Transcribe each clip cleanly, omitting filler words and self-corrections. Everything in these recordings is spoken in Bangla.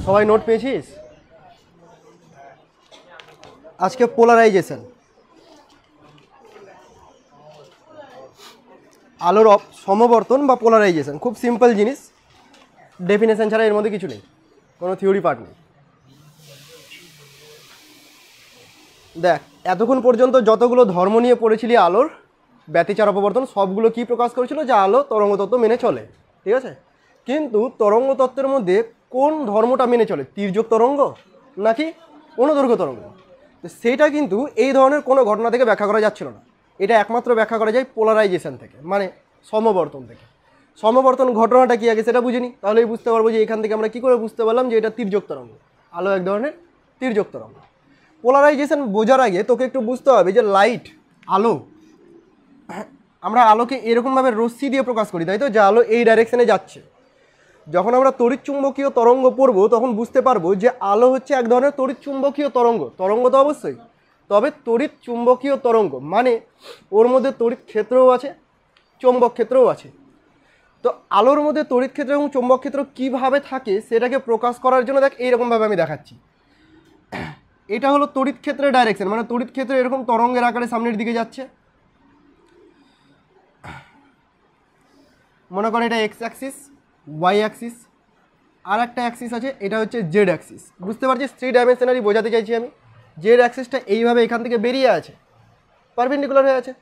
সবাই নোট পেয়েছিস? আজকে পোলারাইজেশন, আলোর সমবর্তন বা পোলারাইজেশন, খুব সিম্পল জিনিস, ডেফিনেশন ছাড়া এর মধ্যে কিছু নেই, কোনো থিওরি পার্ট নেই। দেখ, এতক্ষণ পর্যন্ত যতগুলো ধর্ম নিয়ে পড়েছিলি আলোর ব্যতিচার অপবর্তন, সবগুলো কি প্রকাশ করেছিল? যে আলো তরঙ্গ তত্ত্ব মেনে চলে, ঠিক আছে? কিন্তু তরঙ্গ তত্ত্বের মধ্যে কোন ধর্মটা মেনে চলে? তির্যক তরঙ্গ নাকি অনুদৈর্ঘ্য তরঙ্গ? তো সেইটা কিন্তু এই ধরনের কোনো ঘটনা থেকে ব্যাখ্যা করা যাচ্ছিল না। এটা একমাত্র ব্যাখ্যা করা যায় পোলারাইজেশন থেকে, মানে সমবর্তন থেকে। সমবর্তন ঘটনাটা কি আগে সেটা বুঝিনি, তাহলেই বুঝতে পারবো যে এখান থেকে আমরা কী করে বুঝতে পারলাম যে এটা তির্যক তরঙ্গ, আলো এক ধরনের তির্যক তরঙ্গ। পোলারাইজেশন বোঝার আগে তোকে একটু বুঝতে হবে যে লাইট, আলো, আমরা আলোকে এরকমভাবে রশ্মি দিয়ে প্রকাশ করি, তাই তো, যে আলো এই ডাইরেকশনে যাচ্ছে। যখন আমরা তড়িৎ চুম্বকীয় তরঙ্গ পড়বো তখন বুঝতে পারবো যে আলো হচ্ছে এক ধরনের তড়িৎ চুম্বকীয় তরঙ্গ। তরঙ্গ তো অবশ্যই, তবে তড়িৎ চুম্বকীয় তরঙ্গ মানে ওর মধ্যে তড়িৎ ক্ষেত্রও আছে, চৌম্বক ক্ষেত্রও আছে। তো আলোর মধ্যে তড়িৎ ক্ষেত্র এবং চৌম্বক ক্ষেত্র কীভাবে থাকে সেটাকে প্রকাশ করার জন্য দেখ এইরকমভাবে আমি দেখাচ্ছি। এটা হলো তড়িৎ ক্ষেত্রের ডাইরেকশন, মানে তড়িৎ ক্ষেত্র এরকম তরঙ্গের আকারে সামনের দিকে যাচ্ছে। মনে করে এটা এক্স অ্যাক্সিস, ওয়াই অ্যাক্সিস, আর একটা অ্যাক্সিস আছে, এটা হচ্ছে জেড অ্যাক্সিস। বুঝতে পারছিস? থ্রি ডাইমেনশনালি বোঝাতে চাইছি আমি। জেড অ্যাক্সিসটা এইভাবে এখান থেকে বেরিয়ে আছে, পারপেন্ডিকুলার হয়ে আছে।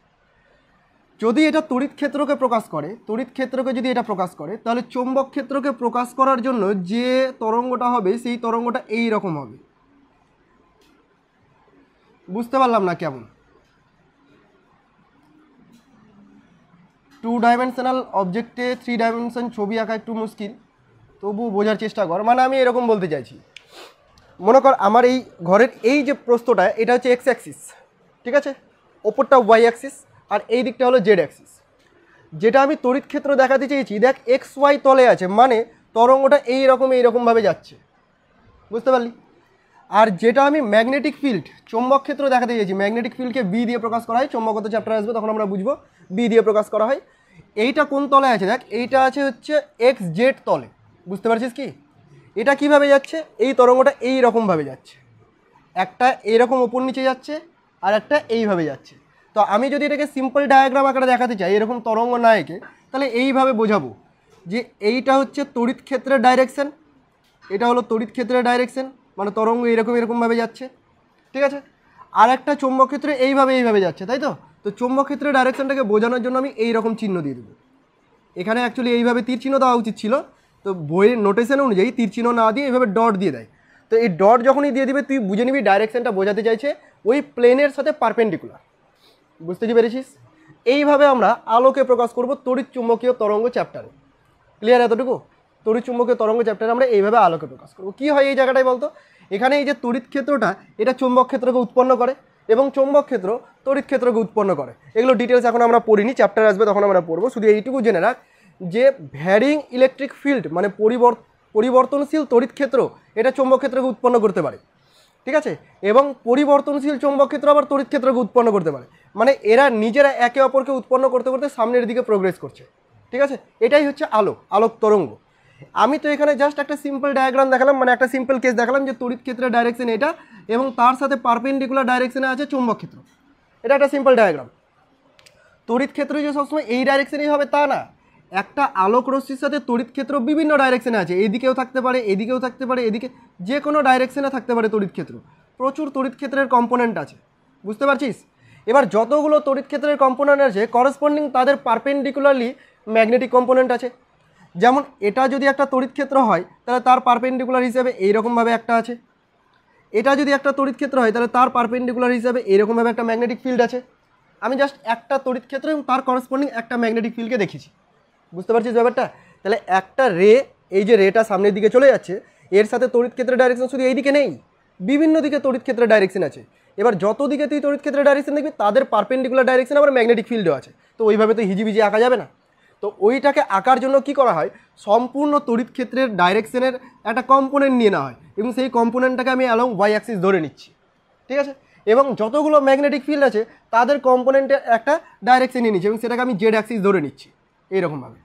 যদি এটা তড়িৎ ক্ষেত্রকে প্রকাশ করে, তড়িৎ ক্ষেত্রকে যদি এটা প্রকাশ করে, তাহলে চৌম্বক ক্ষেত্রকে প্রকাশ করার জন্য যে তরঙ্গটা হবে সেই তরঙ্গটা এই রকম হবে। বুঝতে পারলাম না কেমন? টু ডাইমেনশনাল অবজেক্টে থ্রি ডাইমেনশন ছবি আঁকা একটু মুশকিল, তবু বোঝার চেষ্টা কর। মানে আমি এরকম বলতে চাইছি, মনে কর আমার এই ঘরের এই যে প্রস্থটা এটা হচ্ছে এক্স অ্যাক্সিস, ঠিক আছে, ওপরটা ওয়াই অ্যাক্সিস, আর এই দিকটা হলো জেড অ্যাক্সিস। যেটা আমি তড়িৎ ক্ষেত্র দেখাতে চেয়েছি, দেখ এক্স ওয়াই তলে আছে, মানে তরঙ্গটা এইরকমভাবে যাচ্ছে। বুঝতে পারলি? আর যেটা আমি ম্যাগনেটিক ফিল্ড, চৌম্বক ক্ষেত্র দেখাতে চেয়েছি, ম্যাগনেটিক ফিল্ডকে বি দিয়ে প্রকাশ করা হয়, চৌম্বকগত চ্যাপ্টার আসবে তখন আমরা বুঝবো, বি দিয়ে প্রকাশ করা হয়। এইটা কোন তলে আছে? দেখ এইটা আছে হচ্ছে এক্স জেড তলে। বুঝতে পারছিস কি? এটা কিভাবে যাচ্ছে? এই তরঙ্গটা এই রকমভাবে যাচ্ছে, একটা এইরকম ওপর নিচে যাচ্ছে আর একটা এইভাবে যাচ্ছে। তো আমি যদি এটাকে সিম্পল ডায়াগ্রাম আকারে দেখাতে চাই এরকম তরঙ্গ না এঁকে, তাহলে এইভাবে বোঝাবো যে এইটা হচ্ছে তড়িৎ ক্ষেত্রের ডাইরেকশন, এটা হলো তড়িৎ ক্ষেত্রের ডাইরেকশন, মানে তরঙ্গ এরকমভাবে যাচ্ছে, ঠিক আছে। আর একটা চৌম্বক ক্ষেত্রে এইভাবে যাচ্ছে, তাই তো। তো চৌম্বক ক্ষেত্রের ডাইরেকশনটাকে বোঝানোর জন্য আমি এই রকম চিহ্ন দিয়ে দেবো। এখানে অ্যাকচুয়ালি এইভাবে তীর চিহ্ন দেওয়া উচিত ছিল, তো বইয়ের নোটেশন অনুযায়ী তীর চিহ্ন না দিয়ে এইভাবে ডট দিয়ে দেয়। তো এই ডট যখনই দিয়ে দিবে তুই বুঝে নিবি ডাইরেকশনটা বোঝাতে চাইছে ওই প্লেনের সাথে পারপেন্ডিকুলার। বুঝতে কি পেরেছিস? এইভাবে আমরা আলোকে প্রকাশ করব তড়িৎ চুম্বকীয় তরঙ্গ চ্যাপ্টারে। ক্লিয়ার এতটুকু? তড়িৎ চুম্বকীয় তরঙ্গ চ্যাপ্টারে আমরা এইভাবে আলোকে প্রকাশ করব। কী হয় এই জায়গাটায় বলতো? এখানে এই যে তড়িৎ ক্ষেত্রটা এটা চুম্বক ক্ষেত্রকে উৎপন্ন করে এবং চৌম্বক ক্ষেত্র তড়িৎ ক্ষেত্রকে উৎপন্ন করে। এগুলো ডিটেলস এখন আমরা পড়িনি, চ্যাপ্টার আসবে তখন আমরা পড়বো। শুধু এইটুকু জেনে রাখ যে ভ্যারিং ইলেকট্রিক ফিল্ড মানে পরিবর্তনশীল তড়িৎ ক্ষেত্র এটা চৌম্বক ক্ষেত্রকে উৎপন্ন করতে পারে, ঠিক আছে। এবং পরিবর্তনশীল চৌম্বক ক্ষেত্র আবার তড়িৎ ক্ষেত্রকে উৎপন্ন করতে পারে, মানে এরা নিজেরা একে অপরকে উৎপন্ন করতে করতে সামনের দিকে প্রোগ্রেস করছে, ঠিক আছে। এটাই হচ্ছে আলোক তরঙ্গ। আমি তো এখানে জাস্ট একটা সিম্পল ডায়াগ্রাম দেখালাম, মানে একটা সিম্পল কেস দেখালাম যে তড়িৎ ক্ষেত্রের ডাইরেকশন এটা এবং তার সাথে পারপেন্ডিকুলার ডাইরেকশনে আছে চৌম্বক ক্ষেত্র। এটা একটা সিম্পল ডায়াগ্রাম। তড়িৎ ক্ষেত্র যে সবসময় এই ডাইরেকশনেই হবে তা না, একটা আলোক রশ্মির সাথে তড়িৎ ক্ষেত্র বিভিন্ন ডাইরেকশনে আছে, এদিকেও থাকতে পারে, এদিকেও থাকতে পারে, এদিকে যে কোনো ডাইরেকশনে থাকতে পারে তড়িৎ ক্ষেত্র। প্রচুর তড়িৎ ক্ষেত্রের কম্পোনেন্ট আছে, বুঝতে পারছিস? এবার যতগুলো তড়িৎ ক্ষেত্রের কম্পোনেন্ট আছে করসপন্ডিং তাদের পারপেন্ডিকুলারলি ম্যাগনেটিক কম্পোনেন্ট আছে। যেমন এটা যদি একটা তড়িৎ ক্ষেত্র হয় তাহলে তার পারপেন্ডিকুলার হিসাবে এইরকমভাবে একটা আছে, এটা যদি একটা তড়িৎ ক্ষেত্র হয় তাহলে তার পারপেন্ডিকুলার হিসাবে এইরকমভাবে একটা ম্যাগনেটিক ফিল্ড আছে। আমি জাস্ট একটা তড়িৎ ক্ষেত্র এবং তার করসপন্ডিং একটা ম্যাগনেটিক ফিল্ডকে দেখেছি, বুঝতে পারছিস ব্যাপারটা? তাহলে একটা রে, এই যে রেটা সামনের দিকে চলে যাচ্ছে এর সাথে তড়িৎ ক্ষেত্রের ডাইরেকশন শুধু এই দিকে নেই, বিভিন্ন দিকে তড়িৎ ক্ষেত্রের ডাইরেকশন আছে। এবার যত দিকে তুই তড়িৎ ক্ষেত্রের ডাইরেকশন দেখবি তাদের পারপেন্ডিকুলার ডাইরেকশন আবার ম্যাগনেটিক ফিল্ডও আছে। তো ওইভাবে তো হিজিবিজি আঁকা যাবে না। তো ওইটাকে আঁকার জন্য কি করা হয়, সম্পূর্ণ তড়িৎ ক্ষেত্রের ডাইরেকশনের একটা কম্পোনেন্ট নিয়ে নেওয়া হয় এবং সেই কম্পোনেন্টটাকে আমি অ্যালং ওয়াই অ্যাক্সিস ধরে নিচ্ছি, ঠিক আছে। এবং যতগুলো ম্যাগনেটিক ফিল্ড আছে তাদের কম্পোনেন্টের একটা ডাইরেকশন নিয়ে নিচ্ছি এবং সেটাকে আমি জেড অ্যাক্সিস ধরে নিচ্ছি এইরকমভাবে,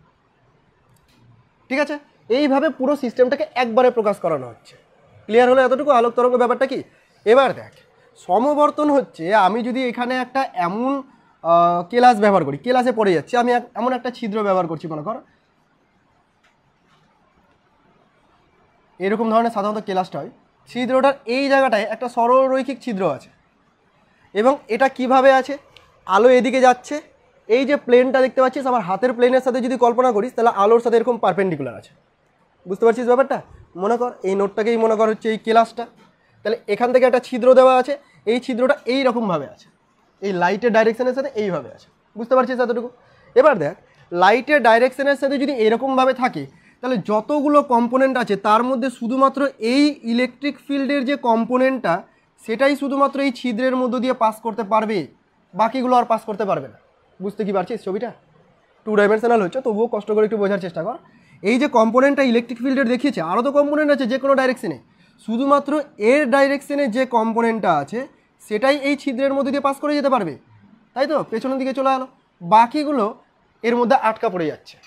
ঠিক আছে। এইভাবে পুরো সিস্টেমটাকে একবারে প্রকাশ করানো হচ্ছে। ক্লিয়ার হলো এতটুকু আলোক তরঙ্গ ব্যাপারটা কি? এবার দেখ, সমবর্তন হচ্ছে আমি যদি এখানে একটা এমন কেলাস ব্যবহার করি, কেলাসে পড়ে যাচ্ছে, আমি এমন একটা ছিদ্র ব্যবহার করছি, মনে কর এরকম ধরনের সাধারণত কেলাসটা হয়, ছিদ্রটার এই জায়গাটায় একটা সরলরৈখিক ছিদ্র আছে এবং এটা কিভাবে আছে, আলো এদিকে যাচ্ছে, এই যে প্লেনটা দেখতে পাচ্ছিস আমার হাতের প্লেনের সাথে যদি কল্পনা করিস তাহলে আলোর সাথে এরকম পারপেন্ডিকুলার আছে, বুঝতে পারছিস ব্যাপারটা? মনে কর এই নোটটাকেই মনে কর হচ্ছে এই কেলাসটা, তাহলে এখান থেকে একটা ছিদ্র দেওয়া আছে, এই ছিদ্রটা এই রকমভাবে আছে, এই লাইটের ডাইরেকশনের সাথে এইভাবে আছে, বুঝতে পারছিস এতটুকু? এবার দেখ, লাইটের ডাইরেকশনের সাথে যদি এরকমভাবে থাকে তাহলে যতগুলো কম্পোনেন্ট আছে তার মধ্যে শুধুমাত্র এই ইলেকট্রিক ফিল্ডের যে কম্পোনেন্টটা সেটাই শুধুমাত্র এই ছিদ্রের মধ্য দিয়ে পাস করতে পারবে, বাকিগুলো আর পাস করতে পারবে না। বুঝতে কি পারছিস ছবিটা? 2 ডাইমেনশনাল হচ্ছে, তবুও কষ্ট করে একটু বোঝার চেষ্টা কর। এই যে কম্পোনেন্টটা ইলেকট্রিক ফিল্ডের দেখিয়েছে, আরও তো কম্পোনেন্ট আছে যে কোনো ডাইরেকশনে, শুধুমাত্র এর ডাইরেকশনে যে কম্পোনেন্টটা আছে সেটাই এই ছিদ্রের মধ্যে দিয়ে পাস করে যেতে পারবে, তাই তো? পেছনের দিকে চলে গেলো, বাকিগুলো এর মধ্যে আটকা পড়ে যাচ্ছে।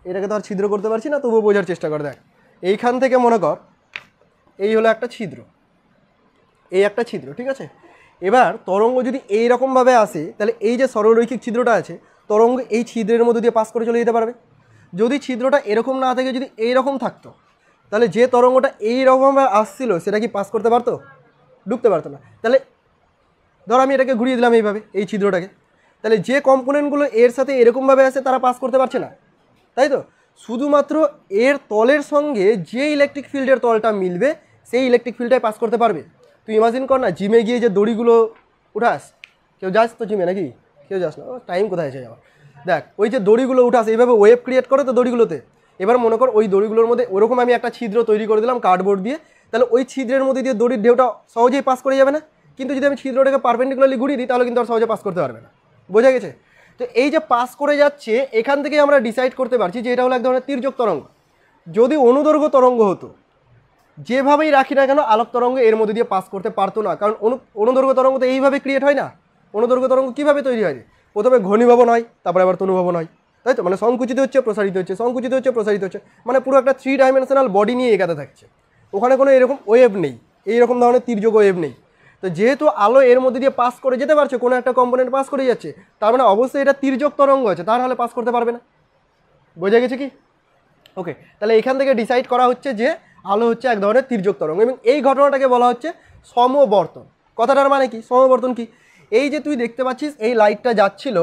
এটাকে তো আর ছিদ্র করতে পারছি না, তবুও বোঝার চেষ্টা কর। দেখ, এইখান থেকে মনে কর এই হলো একটা ছিদ্র, এই একটা ছিদ্র, ঠিক আছে? এবার তরঙ্গ যদি এইরকমভাবে আসে তাহলে এই যে সরলরৈখিক ছিদ্রটা আছে, তরঙ্গ এই ছিদ্রের মধ্যে দিয়ে পাস করে চলে যেতে পারবে। যদি ছিদ্রটা এরকম না থেকে যদি এইরকম থাকতো তাহলে যে তরঙ্গটা এইরকমভাবে আসছিল সেটা কি পাস করতে পারতো? ঢুকতে পারতো না। তাহলে ধর আমি এটাকে ঘুরিয়ে দিলাম এইভাবে, এই ছিদ্রটাকে, তাহলে যে কম্পোনেন্টগুলো এর সাথে এরকমভাবে আসে তারা পাস করতে পারছে না, তাই তো? শুধুমাত্র এর তলের সঙ্গে যে ইলেকট্রিক ফিল্ডের তলটা মিলবে সেই ইলেকট্রিক ফিল্ডটাই পাস করতে পারবে। তুই ইমাজিন কর না, জিমে গিয়ে যে দড়িগুলো উঠাস, কেউ যাস তো জিমে নাকি? কেউ যাস না, টাইম কোথায় আছে যাওয়ার? দেখ, ওই যে দড়িগুলো উঠাস এইভাবে ওয়েভ ক্রিয়েট করে তো দড়িগুলোতে। এবার মনে কর ওই দড়িগুলোর মধ্যে ওরকম আমি একটা ছিদ্র তৈরি করে দিলাম কার্ডবোর্ড দিয়ে, তাহলে ওই ছিদ্রের মধ্যে দিয়ে দড়ির ঢেউটা সহজেই পাস করে যাবে না? কিন্তু যদি আমি ছিদ্রটাকে পারপেন্ডিকুলারলি ঘুরিয়ে দিই তাহলে কিন্তু আর সহজে পাস করতে পারবে না, বোঝা গেছে? তো এই যে পাস করে যাচ্ছে, এখান থেকে আমরা ডিসাইড করতে পারছি যে এটা হলো এক ধরনের তির্যক তরঙ্গ। যদি অনুদৈর্ঘ্য তরঙ্গ হতো, যেভাবেই রাখি না কেন আলোক তরঙ্গ এর মধ্যে দিয়ে পাস করতে পারতো না, কারণ অনুদৈর্ঘ্য তরঙ্গ তো এইভাবে ক্রিয়েট হয় না। অনুদৈর্ঘ্য তরঙ্গ কীভাবে তৈরি হয়? প্রথমে ঘনীভবন হয়, তারপরে আবার তনুভবন হয়, তাই তো? মানে সংকুচিত হচ্ছে, প্রসারিত হচ্ছে, সংকুচিত হচ্ছে, প্রসারিত হচ্ছে, মানে পুরো একটা 3 ডাইমেনশনাল বডি নিয়ে এগাতে থাকছে। ওখানে কোনো এরকম ওয়েভ নেই, এইরকম ধরনের তির্যক ওয়েভ নেই। তো যেহেতু আলো এর মধ্যে দিয়ে পাস করে যেতে পারছে, কোনো একটা কম্পোনেন্ট পাস করে যাচ্ছে, তার মানে অবশ্যই এটা তির্যক তরঙ্গ আছে, তাহলে পাস করতে পারবে না। বোঝা গেছে কি? ওকে, তাহলে এখান থেকে ডিসাইড করা হচ্ছে যে আলো হচ্ছে এক ধরনের তির্যক তরঙ্গ এবং এই ঘটনাটাকে বলা হচ্ছে সমবর্তন। কথাটার মানে কি? সমবর্তন কি? এই যে তুই দেখতে পাচ্ছিস এই লাইটটা যাচ্ছিল,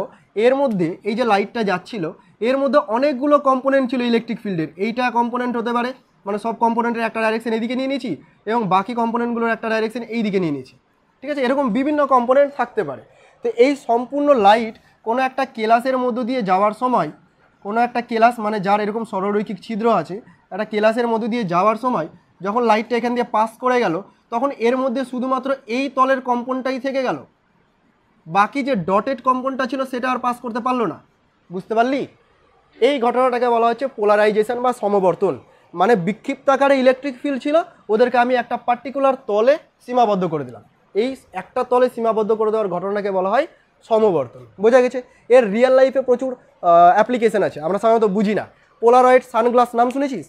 এর মধ্যে এই যে লাইটটা যাচ্ছিল এর মধ্যে অনেকগুলো কম্পোনেন্ট ছিল ইলেকট্রিক ফিল্ডের। এইটা কম্পোনেন্ট হতে পারে, মানে সব কম্পোনেন্টের একটা ডাইরেকশন এইদিকে নিয়ে নিয়েছি এবং বাকি কম্পোনেন্টগুলোর একটা ডাইরেকশন এই দিকে নিয়ে নিয়েছি, ঠিক আছে? এরকম বিভিন্ন কম্পোনেন্ট থাকতে পারে। তো এই সম্পূর্ণ লাইট কোনো একটা কেলাসের মধ্য দিয়ে যাওয়ার সময়, কোনো একটা কেলাস মানে যার এরকম সরলরৈখিক ছিদ্র আছে, একটা কেলাসের মধ্য দিয়ে যাওয়ার সময় যখন লাইটটা এখান দিয়ে পাস করে গেল তখন এর মধ্যে শুধুমাত্র এই তলের কম্পনটাই থেকে গেল, বাকি যে ডটেড কম্পনটা ছিল সেটা আর পাস করতে পারলো না। বুঝতে পারলি? এই ঘটনাটাকে বলা হচ্ছে পোলারাইজেশন বা সমবর্তন। মানে বিক্ষিপ্ত আকারে ইলেকট্রিক ফিল্ড ছিল, ওদেরকে আমি একটা পার্টিকুলার তলে সীমাবদ্ধ করে দিলাম। এই একটা তলে সীমাবদ্ধ করে দেওয়ার ঘটনাকে বলা হয় সমবর্তন। বোঝা গেছে? এর রিয়েল লাইফে প্রচুর অ্যাপ্লিকেশন আছে, আমরা সাধারণত বুঝি না। পোলারয়েড সানগ্লাস নাম শুনেছিস?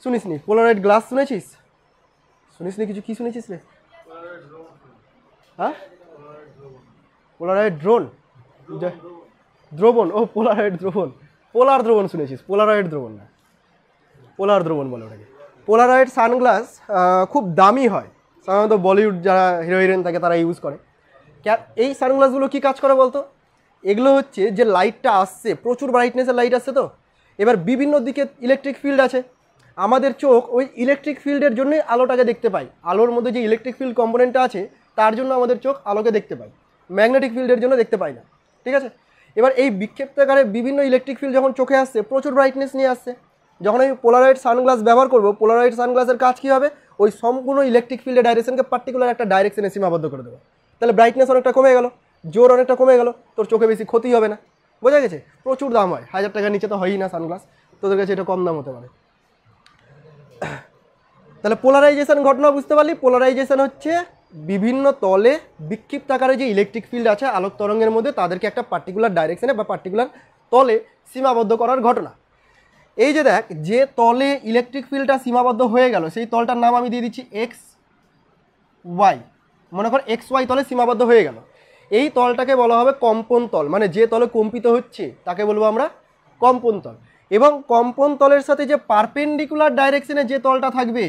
শুনিসনি? পোলারয়েড গ্লাস শুনেছিস? শুনিসনি কিছু? কি শুনেছিস রে? হ্যাঁ, পোলারয়েড ড্রোন, দ্রবণ। ও পোলারয়েড দ্রবণ, পোলার দ্রবণ শুনেছিস? পোলারয়েড দ্রবণ না, পোলার দ্রবণ বলে ওটাকে। পোলারয়েড সানগ্লাস খুব দামি হয়, সাধারণত বলিউড যারা হিরো হিরোইন থাকে তারা ইউজ করে। এই সানগ্লাসগুলো কী কাজ করে বলতো? এগুলো হচ্ছে যে লাইটটা আসছে, প্রচুর ব্রাইটনেসের লাইট আসছে, তো এবার বিভিন্ন দিকে ইলেকট্রিক ফিল্ড আছে, আমাদের চোখ ওই ইলেকট্রিক ফিল্ডের জন্যই আলোটাকে দেখতে পাই। আলোর মধ্যে যে ইলেকট্রিক ফিল্ড কম্পোনেন্টটা আছে তার জন্য আমাদের চোখ আলোকে দেখতে পায়, ম্যাগনেটিক ফিল্ডের জন্য দেখতে পাই না, ঠিক আছে? এবার এই বিক্ষিপ্তাকারে বিভিন্ন ইলেকট্রিক ফিল্ড যখন চোখে আসছে, প্রচুর ব্রাইটনেস নিয়ে আসছে, যখন আমি পোলারয়েড সানগ্লাস ব্যবহার করব, পোলারয়েড সানগ্লাসের কাজ কী হবে? ওই সম্পূর্ণ ইলেকট্রিক ফিল্ডের ডাইরেকশনকে পার্টিকুলার একটা ডাইরেকশনে সীমাবদ্ধ করে দেবো। তাহলে ব্রাইটনেস অনেকটা কমে গেল, জোর অনেকটা কমে গেল, তোর চোখে বেশি ক্ষতি হবে না। বোঝা গেছে? প্রচুর দাম হয়, 1000 টাকার নিচে তো হয়ই না সানগ্লাস, তোদের কাছে এটা কম দাম হতে পারে। তাহলে পোলারাইজেশন ঘটনা বুঝতে পারলি? পোলারাইজেশন হচ্ছে বিভিন্ন তলে বিক্ষিপ্ত আকারে যে ইলেকট্রিক ফিল্ড আছে আলোক তরঙ্গের মধ্যে, তাদেরকে একটা পার্টিকুলার ডাইরেকশনে বা পার্টিকুলার তলে সীমাবদ্ধ করার ঘটনা। এই যে দেখ, যে তলে ইলেকট্রিক ফিল্ডটা সীমাবদ্ধ হয়ে গেল সেই তলটার নাম আমি দিয়ে দিচ্ছি এক্স ওয়াই। মনে কর এক্স ওয়াই তলে সীমাবদ্ধ হয়ে গেল, এই তলটাকে বলা হবে কম্পন তল, মানে যে তলে কম্পিত হচ্ছে তাকে বলবো আমরা কম্পন তল। এবং কম্পন তলের সাথে যে পারপেন্ডিকুলার ডাইরেকশনে যে তলটা থাকবে,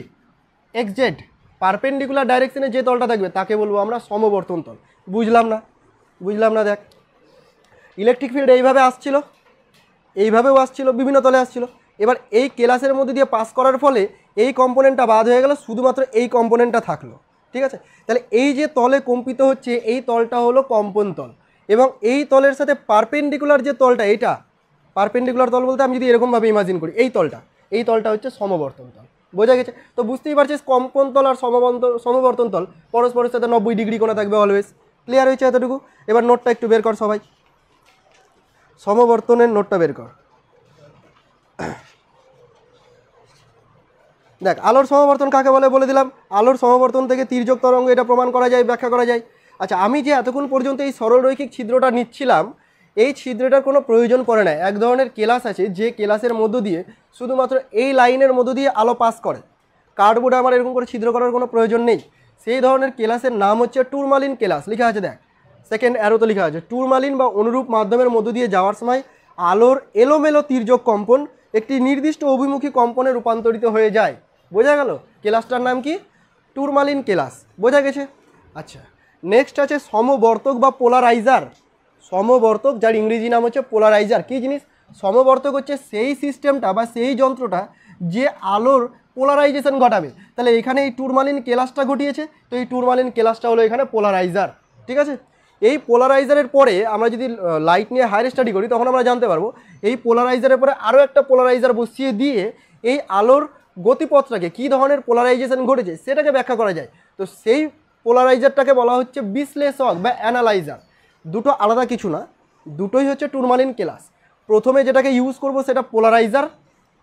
এক্সজেড পারপেন্ডিকুলার ডাইরেকশনে যে তলটা থাকবে তাকে বলবো আমরা সমবর্তন তল। বুঝলাম না? বুঝলাম না। দেখ, ইলেকট্রিক ফিল্ড এইভাবে আসছিল, এইভাবেও আসছিল, বিভিন্ন তলে আসছিল। এবার এই কেলাসের মধ্যে দিয়ে পাস করার ফলে এই কম্পোনেন্টটা বাদ হয়ে গেল, শুধুমাত্র এই কম্পোনেন্টটা থাকলো। ঠিক আছে, তাহলে এই যে তলে কম্পিত হচ্ছে এই তলটা হলো কম্পন তল, এবং এই তলের সাথে পারপেন্ডিকুলার যে তলটা, এইটা পারপেন্ডিকুলার তল বলতে আমি যদি এরকমভাবে ইমাজিন করি, এই তলটা হচ্ছে সমবর্তন তল। বোঝা গেছে? তো বুঝতেই পারছিস কম্পন তল আর সমবর্তন তল পরস্পরের সাথে 90 ডিগ্রি কোণে থাকবে অলওয়েজ। ক্লিয়ার হয়েছে এতটুকু? এবার নোটটা একটু বের কর সবাই, সমবর্তনের নোটটা বের কর। দেখ, আলোর সমবর্তন কাকে বলে বলে দিলাম। আলোর সমবর্তন থেকে তির্যক তরঙ্গ, এটা প্রমাণ করা যায়, ব্যাখ্যা করা যায়। আচ্ছা, আমি যে এতক্ষণ পর্যন্ত এই সরলরৈখিক ছিদ্রটা নিচ্ছিলাম, এই ছিদ্রটার কোনো প্রয়োজন পড়ে না। এক ধরনের কেলাস আছে যে কেলাসের মধ্য দিয়ে শুধুমাত্র এই লাইনের মধ্য দিয়ে আলো পাস করে। কার্ডবোর্ডে আমার এরকম করে ছিদ্র করার কোনো প্রয়োজন নেই। সেই ধরনের কেলাসের নাম হচ্ছে টুরমালিন কেলাস। লেখা আছে, দেখ সেকেন্ড অ্যারোতে লেখা আছে, টুরমালিন বা অনুরূপ মাধ্যমের মধ্য দিয়ে যাওয়ার সময় আলোর এলোমেলো তির্যক কম্পন একটি নির্দিষ্ট অভিমুখী কম্পনে রূপান্তরিত হয়ে যায়। বোঝা গেল? কেলাসটার নাম কি? টুরমালিন কেলাস। বোঝা গেছে? আচ্ছা, নেক্সট আছে সমবর্তক বা পোলারাইজার। সমবর্তক, যার ইংরেজি নাম হচ্ছে পোলারাইজার। কী জিনিস? সমবর্তক হচ্ছে সেই সিস্টেমটা বা সেই যন্ত্রটা যে আলোর পোলারাইজেশন ঘটাবে। তাহলে এখানে এই টুরমালিন কেলাসটা ঘটিয়েছে, তো এই টুরমালিন কেলাসটা হলো এখানে পোলারাইজার। ঠিক আছে, এই পোলারাইজারের পরে আমরা যদি লাইট নিয়ে হায়ার স্টাডি করি তখন আমরা জানতে পারবো এই পোলারাইজারের পরে আরও একটা পোলারাইজার বসিয়ে দিয়ে এই আলোর গতিপথটাকে কী ধরনের পোলারাইজেশন ঘটেছে সেটাকে ব্যাখ্যা করা যায়। তো সেই পোলারাইজারটাকে বলা হচ্ছে বিশ্লেষক বা অ্যানালাইজার। দুটো আলাদা কিছু না, দুটোই হচ্ছে টুরমালিন কেলাস। প্রথমে যেটাকে ইউজ করব সেটা পোলারাইজার,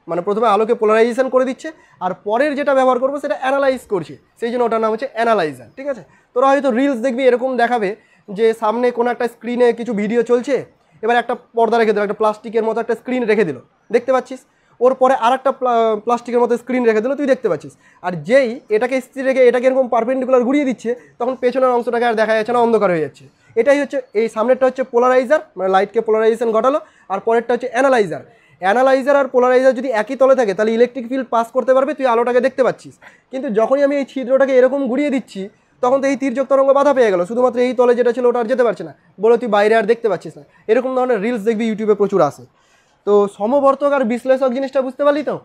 মানে প্রথমে আলোকে পোলারাইজেশন করে দিচ্ছে, আর পরের যেটা ব্যবহার করবো সেটা অ্যানালাইজ করছে, সেই জন্য ওটার নাম হচ্ছে অ্যানালাইজার। ঠিক আছে, তোরা হয়তো রিলস দেখবি, এরকম দেখাবে যে সামনে কোনো একটা স্ক্রিনে কিছু ভিডিও চলছে, এবার একটা পর্দা রেখে দিল, একটা প্লাস্টিকের মতো একটা স্ক্রিন রেখে দিল, দেখতে পাচ্ছিস, ওর পরে আর একটা প্লাস্টিকের মতো স্ক্রিন রেখে দিল, তুই দেখতে পাচ্ছিস। আর যেই এটাকে স্থির রেখে এটাকে এরকম পারপেন্ডিকুলার ঘুরিয়ে দিচ্ছে, তখন পেছনের অংশটাকে আর দেখা যাচ্ছে না, অন্ধকার হয়ে যাচ্ছে। এটাই হচ্ছে, এই সামনেরটা হচ্ছে পোলারাইজার, মানে লাইটকে পোলারাইজেশন ঘটালো, আর পরেরটা হচ্ছে অ্যানালাইজার। অ্যানালাইজার আর পোলারাইজার যদি একই তলে থাকে তাহলে ইলেকট্রিক ফিল্ড পাস করতে পারবে, তুই আলোটাকে দেখতে পাচ্ছিস। কিন্তু যখনই আমি এই ছিদ্রটাকে এরকম ঘুরিয়ে দিচ্ছি তখন তো এই তির্যক তরঙ্গ বাধা পেয়ে গেল, শুধুমাত্র এই তলে যেটা ছিল ওটা আর যেতে পারছে না বলে তুই বাইরে আর দেখতে পাচ্ছিস না। এরকম ধরনের রিলস দেখবি ইউটিউবে প্রচুর আসে। তো সমবর্তক আর বিশ্লেষক জিনিসটা বুঝতে পারলি তো?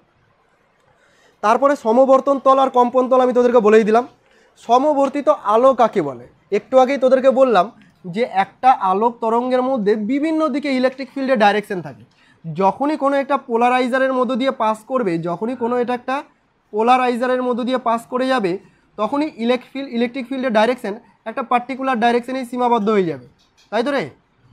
তারপরে সমবর্তন তল আর কম্পন তল আমি তোদেরকে বলেই দিলাম। সমবর্তিত আলো কাকে বলে? একটু আগেই তোদেরকে বললাম যে একটা আলোক তরঙ্গের মধ্যে বিভিন্ন দিকে ইলেকট্রিক ফিল্ডের ডাইরেকশন থাকে। যখনই কোনো একটা পোলারাইজারের মধ্য দিয়ে পাস করবে, যখনই কোনো এটা একটা পোলারাইজারের মধ্য দিয়ে পাস করে যাবে, তখনই ইলেকট্রিক ফিল্ডের ডাইরেকশন একটা পার্টিকুলার ডাইরেকশনেই সীমাবদ্ধ হয়ে যাবে। তাই তো রে?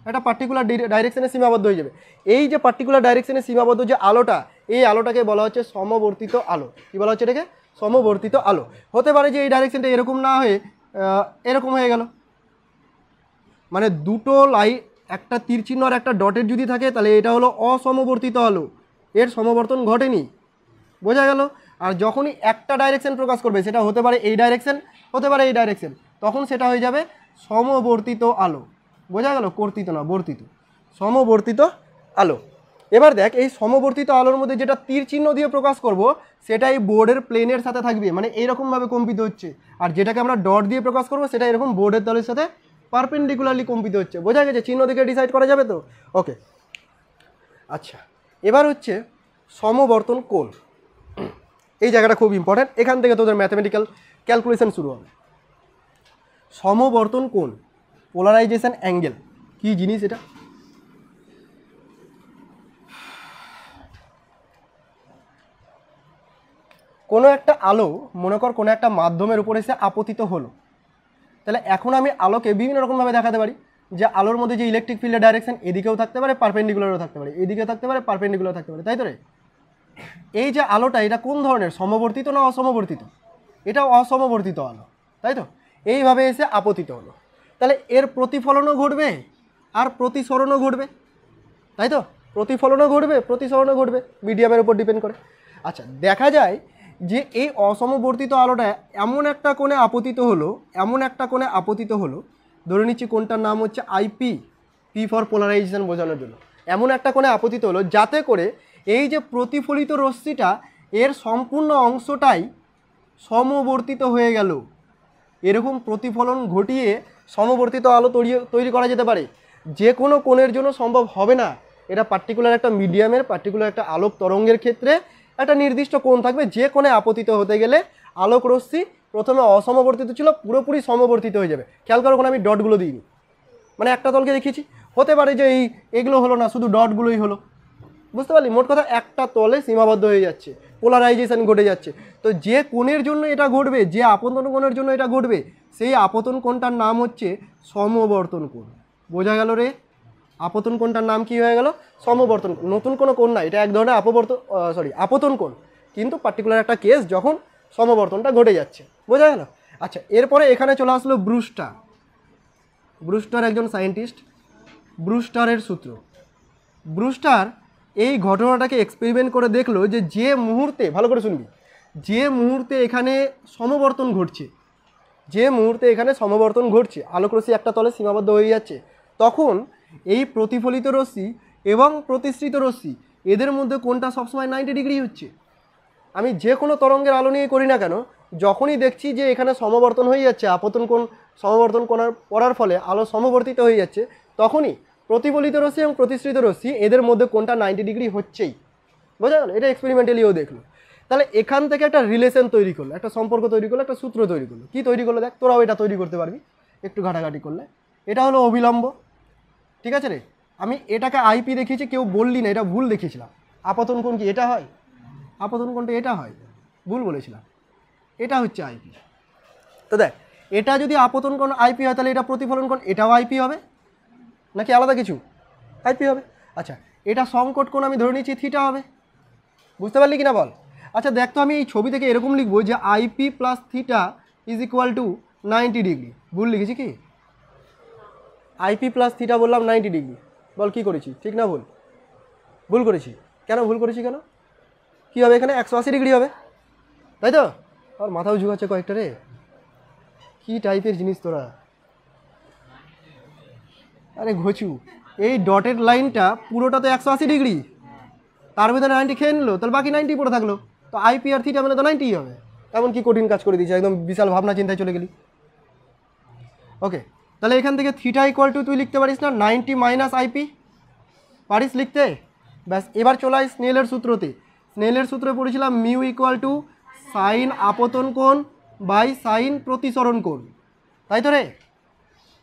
একটা পার্টিকুলার ডাইরেকশনে সীমাবদ্ধ হয়ে যাবে। এই যে পার্টিকুলার ডাইরেকশনে সীমাবদ্ধ যে আলোটা, এই আলোটাকে বলা হচ্ছে সমবর্তিত আলো। কী বলা হচ্ছে এটাকে? সমবর্তিত আলো। হতে পারে যে এই ডাইরেকশনটা এরকম না হয়ে এরকম হয়ে গেল, মানে দুটো লাইন, একটা তীর চিহ্ন আর একটা ডটের যদি থাকে তাহলে এটা হলো অসমবর্তিত আলো, এর সমবর্তন ঘটেনি। বোঝা গেল? আর যখনই একটা ডাইরেকশন প্রকাশ করবে, সেটা হতে পারে এই ডাইরেকশন, হতে পারে এই ডাইরেকশন, তখন সেটা হয়ে যাবে সমবর্তিত আলো। বোঝা গেল? কর্তিত না, বর্তিত, সমবর্তিত আলো। এবার দেখ, এই সমবর্তিত আলোর মধ্যে যেটা তীর চিহ্ন দিয়ে প্রকাশ করব সেটা এই বোর্ডের প্লেনের সাথে থাকবে, মানে এইরকমভাবে কম্পিত হচ্ছে। আর যেটাকে আমরা ডট দিয়ে প্রকাশ করব সেটা এরকম বোর্ডের তলের সাথে পারপেন্ডিকুলারলি কম্পিত হচ্ছে। বোঝা গেছে? চিহ্ন দেখে ডিসাইড করা যাবে তো? ওকে, আচ্ছা, এবার হচ্ছে সমবর্তন কোণ। এই জায়গাটা খুব ইম্পর্ট্যান্ট, এখান থেকে তোদের ম্যাথমেটিক্যাল ক্যালকুলেশন শুরু হবে। সমবর্তন কোণ, পোলারাইজেশন অ্যাঙ্গেল, কি জিনিস এটা? কোনো একটা আলো, মনে কর কোনো একটা মাধ্যমের উপরে এসে আপতিত হলো, তাহলে এখন আমি আলোকে বিভিন্ন রকমভাবে দেখাতে পারি যে আলোর মধ্যে যে ইলেকট্রিক ফিল্ডের ডাইরেকশন এদিকেও থাকতে পারে, পারপেন্ডিকুলারও থাকতে পারে, এদিকেও থাকতে পারে, পারপেন্ডিকুলার থাকতে পারে, তাই তো রে? এই যে আলোটা, এটা কোন ধরনের? সমবর্তিত না অসমবর্তিত? এটাও অসমবর্তিত আলো, তাই তো? এইভাবে এসে আপতিত হলো, তাহলে এর প্রতিফলনও ঘটবে আর প্রতিসরণও ঘটবে, তাই তো? প্রতিফলনও ঘটবে, প্রতিসরণও ঘটবে, মিডিয়ামের উপর ডিপেন্ড করে। আচ্ছা, দেখা যায় যে এই অসমবর্তিত আলোটা এমন একটা কোণে আপতিত হলো, ধরে নিচ্ছি কোণটার নাম হচ্ছে আইপি, পি ফর পোলারাইজেশন বোঝানোর জন্য, এমন একটা কোণে আপতিত হলো যাতে করে এই যে প্রতিফলিত রশ্মিটা এর সম্পূর্ণ অংশটাই সমবর্তিত হয়ে গেল। এরকম প্রতিফলন ঘটিয়ে সমবর্তিত আলো তৈরি করা যেতে পারে। যে কোনো কোণের জন্য সম্ভব হবে না, এটা পার্টিকুলার একটা মিডিয়ামের, পার্টিকুলার একটা আলোক তরঙ্গের ক্ষেত্রে একটা নির্দিষ্ট কোণ থাকবে, যে কোণে আপতিত হতে গেলে আলোক রশ্মি প্রথমে অসমবর্তিত ছিল, পুরোপুরি সমবর্তিত হয়ে যাবে। খেয়াল করো, কোনো আমি ডটগুলো দিইনি, মানে একটা তলকে দেখিয়েছি, হতে পারে যে এগুলো হলো না, শুধু ডটগুলোই হলো, বুঝতে পারলি? মোট কথা একটা তলে সীমাবদ্ধ হয়ে যাচ্ছে, পোলারাইজেশন ঘটে যাচ্ছে। তো যে কোণের জন্য এটা ঘটবে, যে আপতন কোণের জন্য এটা ঘটবে, সেই আপতন কোণটার নাম হচ্ছে সমবর্তন কোণ। বোঝা গেল রে? আপতন কোণটার নাম কি হয়ে গেল? সমবর্তন কোণ। নতুন কোনো কোণ না, এটা এক ধরনের আপতন কোণ, কিন্তু পার্টিকুলার একটা কেস যখন সমবর্তনটা ঘটে যাচ্ছে। বোঝা গেল? আচ্ছা, এরপরে এখানে চলে আসলো ব্রুস্টার একজন সায়েন্টিস্ট। ব্রুস্টারের সূত্র, ব্রুস্টার এই ঘটনাটাকে এক্সপেরিমেন্ট করে দেখলো যে মুহূর্তে, ভালো করে শুনবি, যে মুহূর্তে এখানে সমবর্তন ঘটছে, আলোকরশ্মি একটা তলে সীমাবদ্ধ হয়ে যাচ্ছে, তখন এই প্রতিফলিত রশ্মি এবং প্রতিসৃত রশ্মি এদের মধ্যে কোনটা সবসময় 90 ডিগ্রি হচ্ছে। আমি যে কোনো তরঙ্গের আলো নিয়ে করি না কেন, যখনই দেখছি যে এখানে সমবর্তন হয়ে যাচ্ছে, সমবর্তন করার ফলে আলো সমবর্তিত হয়ে যাচ্ছে, তখনই প্রতিফলিত রশ্মি এবং প্রতিসৃত রশ্মি এদের মধ্যে কোনটা 90 ডিগ্রি হচ্ছেই। বোঝা গেল? এটা এক্সপেরিমেন্টালিও দেখলো। তাহলে এখান থেকে একটা রিলেশন তৈরি করলো, একটা সম্পর্ক তৈরি করলো, একটা সূত্র তৈরি করলো। কি তৈরি করলো দেখ, তোরাও এটা তৈরি করতে পারবি একটু ঘাটাঘাটি করলে। এটা হলো অবিলম্ব, ঠিক আছে রে? আমি এটাকে আইপি দেখিয়েছি, কেউ বললি না এটা ভুল দেখিয়েছিলাম। আপতন কোণ কি এটা হয়? আপতন কোণটা এটা হয়, ভুল বলেছিলাম, এটা হচ্ছে আইপি। তো দেখ, এটা যদি আপতন কোণ আইপি হয়, তাহলে এটা প্রতিফলন কোণ এটাও আইপি হবে নাকি আলাদা কিছু? আইপি হবে। আচ্ছা, এটা সংকট কোণ আমি ধরে নিচ্ছি থিটা হবে। বুঝতে পারলি কিনা বল? আচ্ছা দেখ, তো আমি এই ছবি থেকে এরকম লিখবো যে IP plus theta is equal to 90 degree. ভুল লিখেছি কি? আইপি প্লাস থিটা বললাম 90 ডিগ্রি। বল কি করেছি, ঠিক না ভুল? ভুল করেছি। কেন ভুল করেছি? কেন কী হবে? এখানে 180 ডিগ্রি হবে, তাই তো? আর মাথাও ঝুঁকাচ্ছে কয়েকটা রে, কী টাইপের জিনিস তোরা! আরে ঘোচু, এই ডটেড লাইনটা পুরোটা তো 180 ডিগ্রি, তার ভিতরে 90 খেয়ে নিলো, তাহলে বাকি 90 পড়ে থাকলো। তো আইপি আর থিটা মানে তো 90 হবে। এমন কি কঠিন কাজ করে দিয়েছে, একদম বিশাল ভাবনা চিন্তায় চলে গেলি। ওকে, তাহলে এখান থেকে থিটা ইকুয়াল টু তুই লিখতে পারিস না 90 মাইনাস আইপি, পারিস লিখতে? ব্যাস, এবার চলে আয় স্নেলের সূত্রতে। স্নেলের সূত্রে পড়েছিলাম মিউ ইকুয়াল টু সাইন আপতন কোণ বাই সাইন প্রতিসরণ কোণ, তাই তো রে?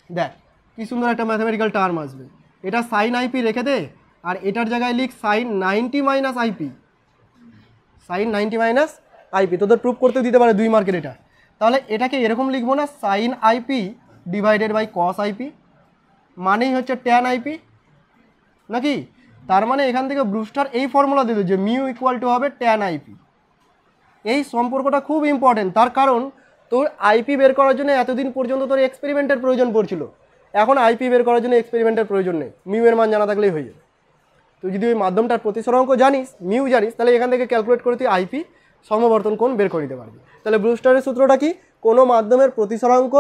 দেখ কি সুন্দর একটা ম্যাথমেটিক্যাল টার্ম আসবে, এটা সাইন আইপি রেখে দে, আর এটার জায়গায় লিখ sine 90 minus IP, sine 90 minus IP. তোদের প্রুফ করতে দিতে পারে 2 মার্কের এটা। তাহলে এটাকে এরকম লিখবো না, sine IP divided by cos IP, মানেই হচ্ছে ট্যান আইপি নাকি? তার মানে এখান থেকে ব্রুস্টার এই ফর্মুলা দিল যে মিউ ইকুয়াল টু হবে ট্যান আইপি। এই সম্পর্কটা খুব ইম্পর্টেন্ট, তার কারণ তোর আইপি বের করার জন্য এতদিন পর্যন্ত তোর এক্সপেরিমেন্টের প্রয়োজন পড়ছিল, এখন আইপি বের করার জন্য এক্সপেরিমেন্টের প্রয়োজন নেই, মিউ এর মান জানা থাকলেই হয়ে যাবে। তুই যদি ওই মাধ্যমটার প্রতিসরাঙ্ক জানিস, মিউ জানিস, তাহলে এখান থেকে ক্যালকুলেট করে তুই আইপি সমবর্তন কোণ বের করে দিতে পারবি। তাহলে ব্রুস্টারের সূত্রটা কি? কোনো মাধ্যমের প্রতিসরাঙ্ক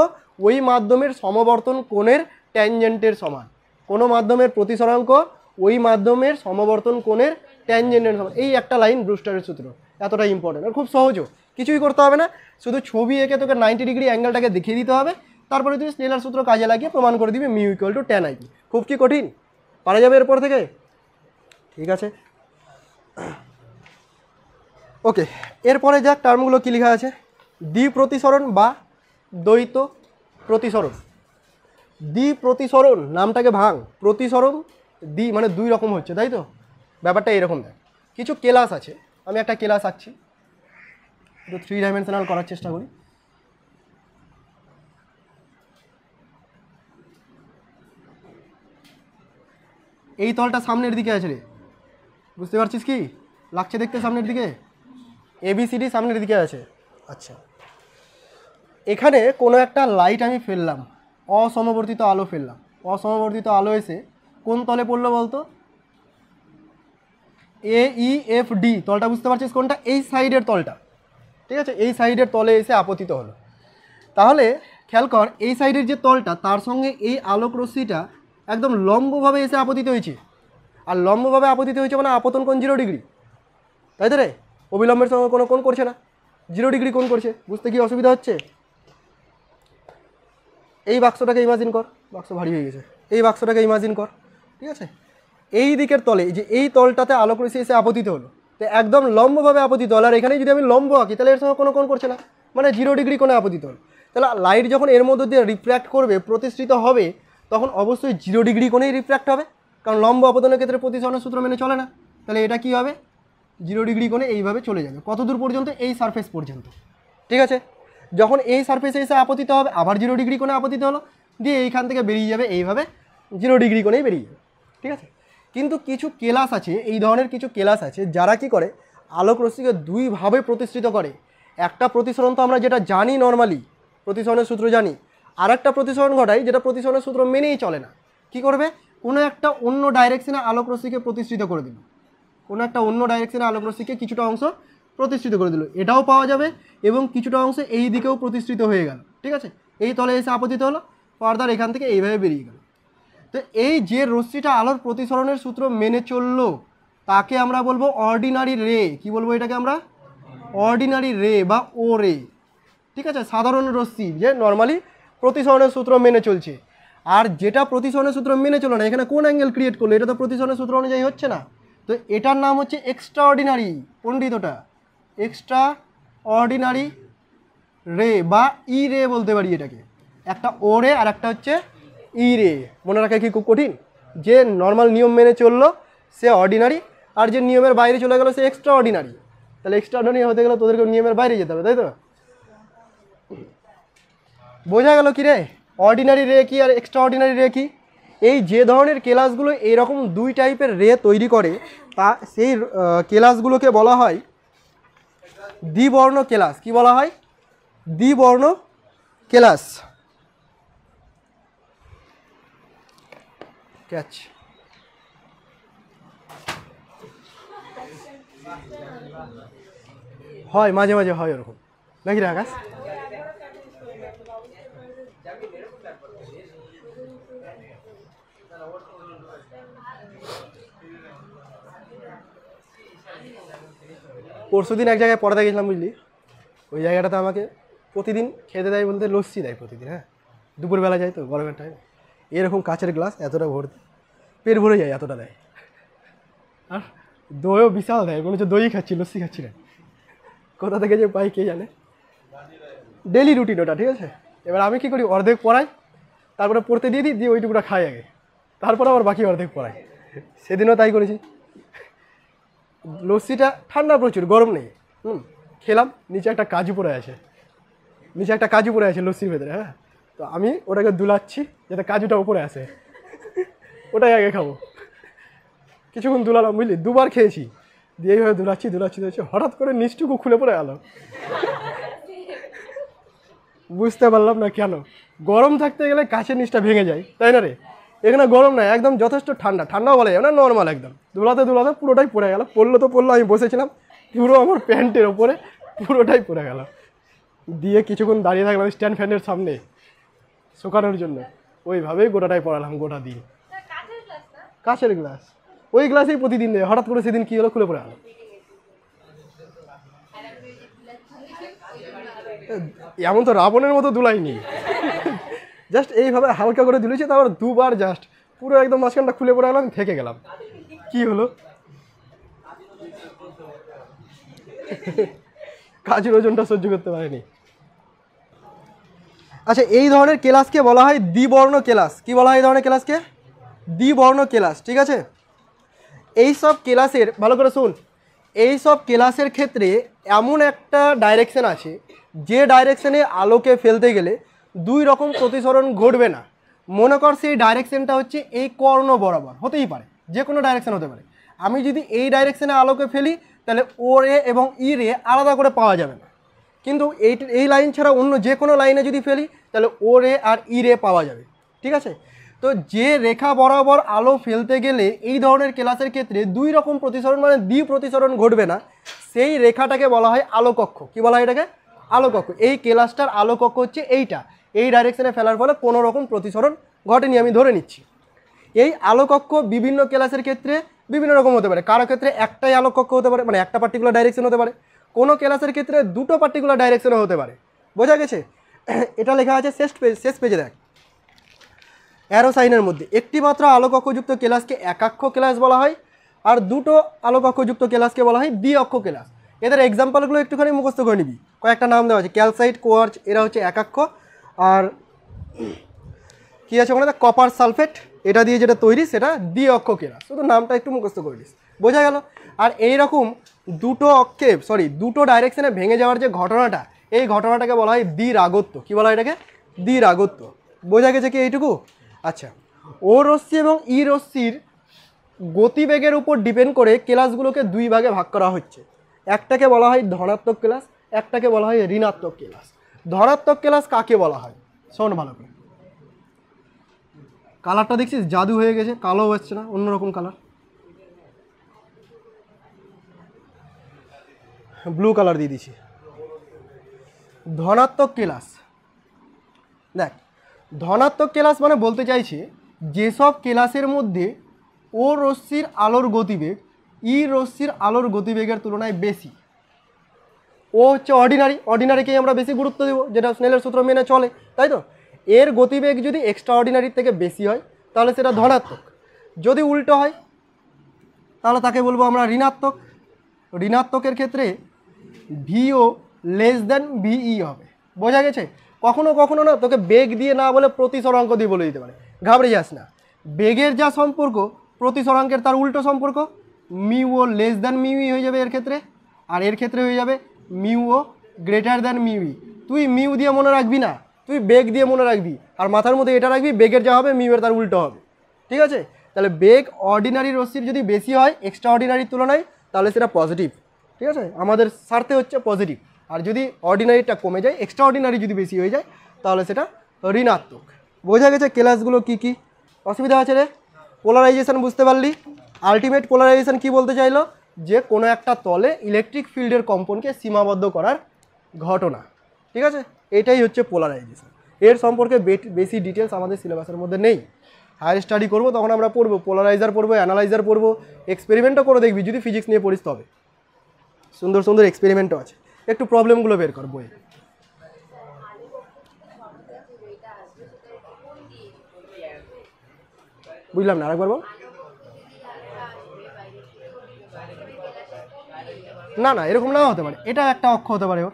ওই মাধ্যমের সমবর্তন কোণের ট্যানজেন্টের সমান, কোনো মাধ্যমের প্রতিসরাঙ্ক ওই মাধ্যমের সমবর্তন কোণের ট্যানজেন্টের সমান। এই একটা লাইন ব্রুস্টারের সূত্র, এতটাই ইম্পর্টেন্ট। আর খুব সহজও, কিছুই করতে হবে না, শুধু ছবি এঁকে তোকে 90 ডিগ্রি অ্যাঙ্গেলটাকে দেখিয়ে দিতে হবে, তারপরে তুই স্নেলার সূত্র কাজে লাগিয়ে প্রমাণ করে দিবি mu equal two tan IP. খুব কি কঠিন? পারা যাবে এরপর থেকে? ঠিক আছে, ওকে। এরপরে যাক টার্মগুলো কী লেখা আছে। দ্বিপ্রতিসরণ বা দ্বৈত প্রতিসরণ। দ্বিপ্রতিসরণ নামটাকে ভাঙ, প্রতিসরণ দ্বি মানে 2 রকম হচ্ছে, তাই তো? ব্যাপারটা এরকম দেখ, কিছু কেলাস আছে, আমি একটা কেলাস আঁকছি, একটু 3 ডাইমেনশনাল করার চেষ্টা করি। এই তলটা সামনের দিকে আছে রে, বুঝতে পারছিস কি লাগছে দেখতে? সামনের দিকে এবিসিডি সামনের দিকে আছে। আচ্ছা, এখানে কোনো একটা লাইট আমি ফেললাম, অসমবর্তিত আলো ফেললাম, অসমবর্তিত আলো এসে কোন তলে পড়লো বলতো? AEFD তলটা বুঝতে পারছিস কোনটা? এই সাইডের তলটা, ঠিক আছে, এই সাইডের তলে এসে আপতিত হলো। তাহলে খেয়াল কর, এই সাইডের যে তলটা তার সঙ্গে এই আলোক রশ্মিটা একদম লম্বভাবে এসে আপতিত হয়েছে, আর লম্বভাবে আপতিত হয়েছে মানে আপতন কোণ 0 ডিগ্রি, তাই তো রে? অবিলম্বের সঙ্গে কোনো কোণ করছে না, 0 ডিগ্রি কোণ করছে। বুঝতে কি অসুবিধা হচ্ছে? এই বাক্সটাকে ইমাজিন কর, বাক্স ভারী হয়ে গেছে, এই বাক্সটাকে ইমাজিন কর, ঠিক আছে, এই দিকের তলে যে এই তলটাতে আলোক রশ্মি এসে আপতিত হলো, তো একদম লম্বভাবে আপতিত হলো, আর এখানে যদি আমি লম্ব আঁকি তাহলে এর সঙ্গে কোনো কোণ করছে না, মানে 0 ডিগ্রি কোণে আপতিত হলো। তাহলে লাইট যখন এর মধ্যে দিয়ে রিফ্র্যাক্ট করবে, প্রতিসৃত হবে, তখন অবশ্যই 0 ডিগ্রি কোণেই রিফ্র্যাক্ট হবে, কারণ লম্ব আপতনের ক্ষেত্রে প্রতিসরণের সূত্র মেনে চলে না। তাহলে এটা কি হবে? 0 ডিগ্রি কোণে এইভাবে চলে যাবে। কত দূর পর্যন্ত? এই সারফেস পর্যন্ত, ঠিক আছে। যখন এই সারফেসে এসে আপতিত হবে, আবার 0 ডিগ্রি কোণে আপতিত হলো, দিয়ে এইখান থেকে বেরিয়ে যাবে এইভাবে 0 ডিগ্রি কোণেই বেরিয়ে যাবে, ঠিক আছে। কিন্তু কিছু কেলাস আছে, এই ধরনের কিছু কেলাস আছে যারা কি করে, আলোক রশ্মিকে দুইভাবে প্রতিসৃত করে। একটা প্রতিসরণ তো আমরা যেটা জানি নর্মালি, প্রতিসরণের সূত্র জানি, আর একটা প্রতিসরণ ঘটাই যেটা প্রতিসরণের সূত্র মেনেই চলে না। কি করবে? কোনো একটা অন্য ডাইরেকশনে আলোক রশ্মিকে প্রতিসৃত করে দিল, কোনো একটা অন্য ডাইরেকশনে আলোক রশ্মিকে কিছুটা অংশ প্রতিষ্ঠিত করে দিল, এটাও পাওয়া যাবে, এবং কিছুটা অংশ এই দিকেও প্রতিষ্ঠিত হয়ে গেল, ঠিক আছে, এই তলে এসে আপতিত হলো, ফার্দার এখান থেকে এইভাবে বেরিয়ে গেল। তো এই যে রশ্মিটা আলোর প্রতিসরণের সূত্র মেনে চললো তাকে আমরা বলবো অর্ডিনারি রে। কি বলবো এটাকে আমরা? অর্ডিনারি রে বা ও রে, ঠিক আছে, সাধারণ রশ্মি যে নর্মালি প্রতিসরণের সূত্র মেনে চলছে। আর যেটা প্রতিসরণের সূত্র মেনে চলো না, এখানে কোন অ্যাঙ্গেল ক্রিয়েট করলো? এটা তো প্রতিসরণের সূত্র অনুযায়ী হচ্ছে না, তো এটার নাম হচ্ছে এক্সট্রা অর্ডিনারি। পণ্ডিত, ওটা এক্সট্রা অর্ডিনারি রে বা ই রে বলতে পারি এটাকে। একটা ও রে আর একটা হচ্ছে ই রে। মনে রাখা কি খুব কঠিন? যে নর্মাল নিয়ম মেনে চললো সে অর্ডিনারি, আর যে নিয়মের বাইরে চলে গেলো সে এক্সট্রা অর্ডিনারি। তাহলে এক্সট্রা অর্ডিনারি হতে গেলে তোদেরকে নিয়মের বাইরে যেতে হবে, তাই তো? বোঝা গেল কি রে? অর্ডিনারি রে কি আর এক্সট্রা অর্ডিনারি রে কি? এই যে ধরনের কেলাসগুলো এইরকম দুই টাইপের রে তৈরি করে, তা সেই কেলাসগুলোকে বলা হয় দ্বিবর্ণ কেলাস। কি বলা হয়? দ্বিবর্ণ কেলাস। ক্যাচ। হয় মাঝে মাঝে হয় ওরকম, নাকি রে আকাশ? পরশুদিন এক জায়গায় পড়াতে গেছিলাম, বুঝলি, ওই জায়গাটাতে আমাকে প্রতিদিন খেতে দেয় বলতে লস্যি দেয় প্রতিদিন। হ্যাঁ, দুপুরবেলা যায় তো, গরমের টাইম, এরকম কাচের গ্লাস এতটা ভর্তি, পেট ভরে যায়, এতটা দেয়। আর দইও বিশাল দেয়, মনে হচ্ছে দই খাচ্ছি, লস্যি খাচ্ছি না। কোথা থেকে যে পাই কে জানে। ডেলি রুটিন ওটা, ঠিক আছে। এবার আমি কী করি, অর্ধেক পড়াই, তারপরে পড়তে দিয়ে দিই, দিয়ে ওইটুকুটা খাই আগে, তারপরে আবার বাকি অর্ধেক পড়াই। সেদিনও তাই করেছি। লস্যিটা ঠান্ডা প্রচুর, গরম নেই। খেলাম, নিচে একটা কাজু পড়ে আছে, নিচে একটা কাজু পড়ে আছে লস্যির ভেতরে। হ্যাঁ, তো আমি ওটাকে দুলাচ্ছি যাতে কাজুটা উপরে আসে, ওটাই আগে খাবো। কিছুক্ষণ দুলালাম, বুঝলি, দুবার খেয়েছি, দিয়ে এইভাবে দুলাচ্ছি দুলাচ্ছি দুলাচ্ছি, হঠাৎ করে নিচটুকু খুলে পড়ে গেল। বুঝতে পারলাম না কেন। গরম থাকতে গেলে কাছের নিচটা ভেঙে যায়, তাই না রে? এখানে গরম নাই, একদম যথেষ্ট ঠান্ডা, ঠান্ডাও বলা যাবে না, নর্মাল একদম। দুলাতে দুলাতে পুরোটাই পড়ে গেল। পড়লো তো পড়লো, আমি বসেছিলাম, পুরো আমার প্যান্টের ওপরে পুরোটাই পড়ে গেল। দিয়ে কিছুক্ষণ দাঁড়িয়ে থাকলাম স্ট্যান্ড ফ্যানের সামনে শুকানোর জন্য, ওইভাবেই গোটাটাই পড়ালাম গোটা দিন। কাঁচের গ্লাস, ওই গ্লাসেই প্রতিদিন দেয়। হঠাৎ করে সেদিন কী হলো, খুলে পড়ে গেল। এমন তো রাবণের মতো দুলাইনি, জাস্ট এইভাবে হালকা করে দুলেছে, তারপর দুবার জাস্ট পুরো একদম মাঝখানটা খুলে পড়ে গেলাম, থেকে গেলাম। কি হলো? কাজের ওজনটা সহ্য করতে পারেনি। আচ্ছা, এই ধরনের কেলাসকে বলা হয় দ্বিবর্ণ কেলাস। কি বলা হয় এই ধরনের কেলাসকে? দ্বিবর্ণ কেলাস, ঠিক আছে। এই সব কেলাসের, ভালো করে শুন, এই সব কেলাসের ক্ষেত্রে এমন একটা ডাইরেকশন আছে যে ডাইরেকশনে আলোকে ফেলতে গেলে দুই রকম প্রতিসরণ ঘটবে না। মনে কর সেই ডাইরেকশনটা হচ্ছে এই কর্ণ বরাবর, হতেই পারে, যে কোনো ডাইরেকশন হতে পারে। আমি যদি এই ডাইরেকশনে আলোকে ফেলি তাহলে ও রে এবং ই রে আলাদা করে পাওয়া যাবে না, কিন্তু এই লাইন ছাড়া অন্য যে কোনো লাইনে যদি ফেলি তাহলে ও রে আর ই রে পাওয়া যাবে, ঠিক আছে। তো যে রেখা বরাবর আলো ফেলতে গেলে এই ধরনের ক্লাসের ক্ষেত্রে দুই রকম প্রতিসরণ মানে দ্বি প্রতিসরণ ঘটবে না, সেই রেখাটাকে বলা হয় আলোকক্ষ। কি বলা হয় এটাকে? আলোকক্ষ। এই ক্লাসটার আলোকক্ষ হচ্ছে এইটা, এই ডাইরেকশনে ফেলার ফলে কোনো রকম প্রতিসরণ ঘটেনি আমি ধরে নিচ্ছি। এই আলোকক্ষ বিভিন্ন ক্লাসের ক্ষেত্রে বিভিন্ন রকম হতে পারে। কারো ক্ষেত্রে একটাই আলোকক্ষ হতে পারে, মানে একটা পার্টিকুলার ডাইরেকশন হতে পারে। কোনো ক্লাসের ক্ষেত্রে দুটো পার্টিকুলার ডাইরেকশনে হতে পারে। বোঝা গেছে? এটা লেখা আছে শেষ পেজে দেখ, অ্যারো সাইনের মধ্যে একটি মাত্র আলোকক্ষযুক্ত ক্লাসকে একাক্ষ ক্লাস বলা হয়, আর দুটো আলোকক্ষযুক্ত ক্লাসকে বলা হয় দ্বিঅক্ষ ক্লাস। এদের এক্সাম্পলগুলো একটুখানি মুখস্থ করে নিবি। কয়েকটা নাম দেওয়া আছে, ক্যালসাইট, কোয়ার্চ, এরা হচ্ছে একাক্ষ। আর কী আছে ওখানে? কপার সালফেট, এটা দিয়ে যেটা তৈরি সেটা দ্বিঅক্ষ ক্লাস। শুধু নামটা একটু মুখস্থ করে নিস, বোঝা গেল? আর এইরকম দুটো ডাইরেকশনে ভেঙে যাওয়ার যে ঘটনাটা, এই ঘটনাটাকে বলা হয় দ্বিরাগত্ব। কী বলা হয় এটাকে? দ্বিরাগত্ব। বোঝা গেছে কি এইটুকু? আচ্ছা, ও রশ্মি এবং ই রশ্মির গতিবেগের উপর ডিপেন্ড করে ক্লাসগুলোকে দুই ভাগে ভাগ করা হচ্ছে। একটাকে বলা হয় ধনাত্মক ক্লাস, একটাকে বলা হয় ঋণাত্মক ক্লাস। ধনাত্মক ক্লাস কাকে বলা হয়? শোন ভালো করে। কালারটা দেখছিস জাদু হয়ে গেছে, কালো হচ্ছে না, অন্যরকম কালার, ব্লু কালার দিয়ে দিছি। ধনাত্মক ক্লাস, দেখ ধনাত্মক ক্লাস মানে বলতে চাইছে যেসব ক্লাসের মধ্যে ও রশ্মির আলোর গতিবেগ ই রশ্মির আলোর গতিবেগের তুলনায় বেশি। ও হচ্ছে অর্ডিনারিকেই আমরা বেশি গুরুত্ব দেবো, যেটা স্নেলের সূত্র মেনে চলে, তাই তো? এর গতিবেগ যদি এক্সট্রা অর্ডিনারির থেকে বেশি হয় তাহলে সেটা ধনাত্মক। যদি উল্টো হয় তাহলে তাকে বলবো আমরা ঋণাত্মক। ঋণাত্মকের ক্ষেত্রে ভিও লেস দেন ভিই হবে। বোঝা গেছে? কখনো কখনো না তোকে বেগ দিয়ে না বলে প্রতিসরাঙ্ক দিয়ে বলে দিতে পারে, ঘাবড়ে যাস না। বেগের যা সম্পর্ক প্রতিসরাঙ্কের তার উল্টো সম্পর্ক, মিউ লেস দেন মিউই হয়ে যাবে এর ক্ষেত্রে, আর এর ক্ষেত্রে হয়ে যাবে মিউ গ্রেটার দেন মিউই। তুই মিউ দিয়ে মনে রাখবি না, তুই বেগ দিয়ে মনে রাখবি, আর মাথার মধ্যে এটা রাখবি বেগের যা হবে মিউয়ের তার উল্টো হবে। ঠিক আছে? তাহলে বেগ অর্ডিনারি রশ্মির যদি বেশি হয় এক্সট্রা অর্ডিনারির তুলনায় তাহলে সেটা পজিটিভ। ঠিক আছে? আমাদের স্বার্থে হচ্ছে পজিটিভ। আর যদি অর্ডিনারিটা কমে যায়, এক্সট্রা অর্ডিনারি যদি বেশি হয়ে যায় তাহলে সেটা ঋণাত্মক। বোঝা গেছে ক্লাসগুলো কী কী? অসুবিধা আছে রে? পোলারাইজেশন বুঝতে পারলি? আলটিমেট পোলারাইজেশন কি বলতে চাইলো? যে কোনো একটা তলে ইলেকট্রিক ফিল্ডের কম্পনকে সীমাবদ্ধ করার ঘটনা। ঠিক আছে? এটাই হচ্ছে পোলারাইজেশন। এর সম্পর্কে বেশি ডিটেলস আমাদের সিলেবাসের মধ্যে নেই। হায়ার স্টাডি করবো তখন আমরা পড়বো, পোলারাইজার পড়বো, অ্যানালাইজার পড়বো, এক্সপেরিমেন্টও করে দেখবি যদি ফিজিক্স নিয়ে পড়িস তবে। সুন্দর সুন্দর এক্সপেরিমেন্টও আছে। একটু প্রবলেমগুলো বের কর বই। বুঝলাম না, আরেকবার বল। না না, এরকম নাও হতে পারে, এটা একটা অক্ষ হতে পারে ওর।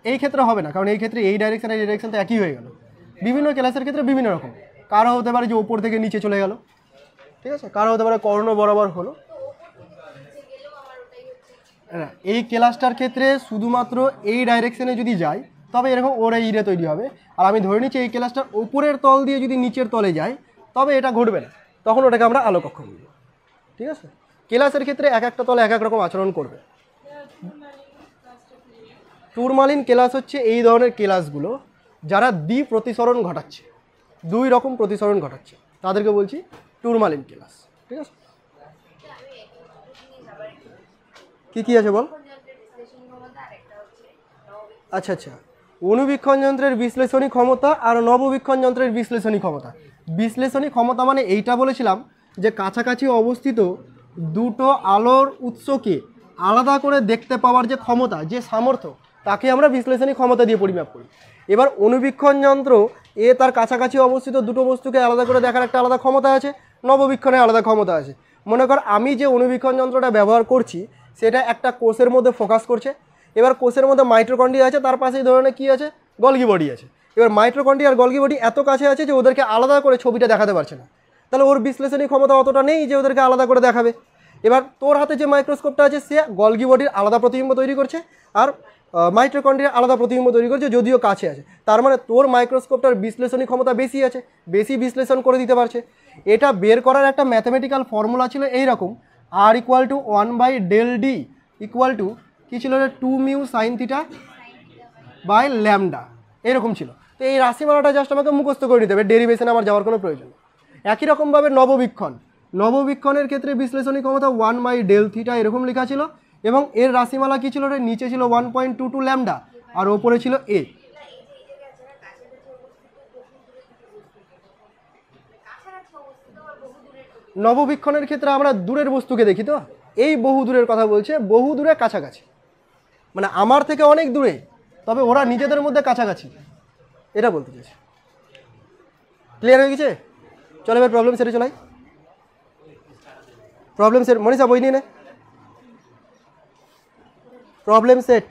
এই ক্ষেত্রে হবে না, কারণ এই ক্ষেত্রে এই ডাইরেকশন এই ডাইরেকশন তো একই হয়ে গেল। বিভিন্ন ক্লাসের ক্ষেত্রে বিভিন্ন রকম, কারো হতে পারে যে ওপর থেকে নিচে চলে গেল, ঠিক আছে, কারো হতে পারে কর্ণ বরাবর হলো। এই ক্লাসটার ক্ষেত্রে শুধুমাত্র এই ডাইরেকশনে যদি যায় তবে এরকম ওর এই ইরে তৈরি হবে। আর আমি ধরে নিচ্ছি এই ক্লাসটার উপরের তল দিয়ে যদি নিচের তলে যায় তবে এটা ঘটবে না, তখন ওটাকে আমরা আলোকক্ষ বলব। ঠিক আছে? ক্লাসের ক্ষেত্রে এক একটা তলে এক এক রকম আচরণ করবে। টুরমালিন ক্লাস হচ্ছে এই ধরনের ক্লাসগুলো যারা দ্বি প্রতিসরণ ঘটাচ্ছে, দুই রকম প্রতিসরণ ঘটাচ্ছে, তাদেরকে বলছি টুরমালিন ক্লাস। ঠিক আছে? কি কি আছে বল? আচ্ছা আচ্ছা, অণুবীক্ষণ যন্ত্রের বিশ্লেষণী ক্ষমতা আর নববীক্ষণ যন্ত্রের বিশ্লেষণী ক্ষমতা। বিশ্লেষণী ক্ষমতা মানে এইটা বলেছিলাম যে কাছাকাছি অবস্থিত দুটো আলোর উৎসকে আলাদা করে দেখতে পাওয়ার যে ক্ষমতা, যে সামর্থ্য, তাকে আমরা বিশ্লেষণী ক্ষমতা দিয়ে পরিমাপ করি। এবার অণুবীক্ষণ যন্ত্র তার কাছাকাছি অবস্থিত দুটো বস্তুকে আলাদা করে দেখার একটা আলাদা ক্ষমতা আছে, নববীক্ষণের আলাদা ক্ষমতা আছে। মনে কর আমি যে অণুবীক্ষণ যন্ত্রটা ব্যবহার করছি সেটা একটা কোষের মধ্যে ফোকাস করছে। এবার কোষের মধ্যে মাইটোকন্ড্রিয়া আছে, তার পাশে এই ধরনের কী আছে, গলগি বডি আছে। এবার মাইটোকন্ড্রিয়া আর গলগি বডি এত কাছে আছে যে ওদেরকে আলাদা করে ছবিটা দেখাতে পারছে না, তাহলে ওর বিশ্লেষণী ক্ষমতা অতটা নেই যে ওদেরকে আলাদা করে দেখাবে। এবার তোর হাতে যে মাইক্রোস্কোপটা আছে সে গলগি বডির আলাদা প্রতিবিম্ব তৈরি করছে আর মাইটোকন্ড্রিয়ার আলাদা প্রতিবিম্ব তৈরি করছে, যদিও কাছে আছে। তার মানে তোর মাইক্রোস্কোপটার বিশ্লেষণী ক্ষমতা বেশি আছে, বেশি বিশ্লেষণ করে দিতে পারছে। এটা বের করার একটা ম্যাথমেটিক্যাল ফর্মুলা ছিল এইরকম, আর equal to 1/del d equal to কী ছিল, 2 μ sin θ বাই ল্যামডা, এরকম ছিল। তো এই রাশিমালাটা জাস্ট আমাকে মুখস্থ করে নিতে হবে, ডেরিভেশনে আমার যাওয়ার কোনো প্রয়োজন নেই। একই রকমভাবে নববীক্ষণের ক্ষেত্রে বিশ্লেষণী ক্ষমতা 1/del θ এরকম লেখা ছিল, এবং এর রাশিমালা কী ছিল রে? নিচে ছিল 1.22 ল্যামডা আর ওপরে ছিল এ। নববীক্ষণের ক্ষেত্রে আমরা দূরের বস্তুকে দেখি, তো এই বহু দূরের কথা বলছে, বহু দূরে কাছাকাছি, মানে আমার থেকে অনেক দূরে, তবে ওরা নিজেদের মধ্যে কাছাকাছি, এটা বলতে চাইছে। ক্লিয়ার হয়ে গেছে? চলো এবার প্রবলেম সেটে চলাই। প্রবলেম সেট, মনীষা বই নিয়ে নে। Problem set.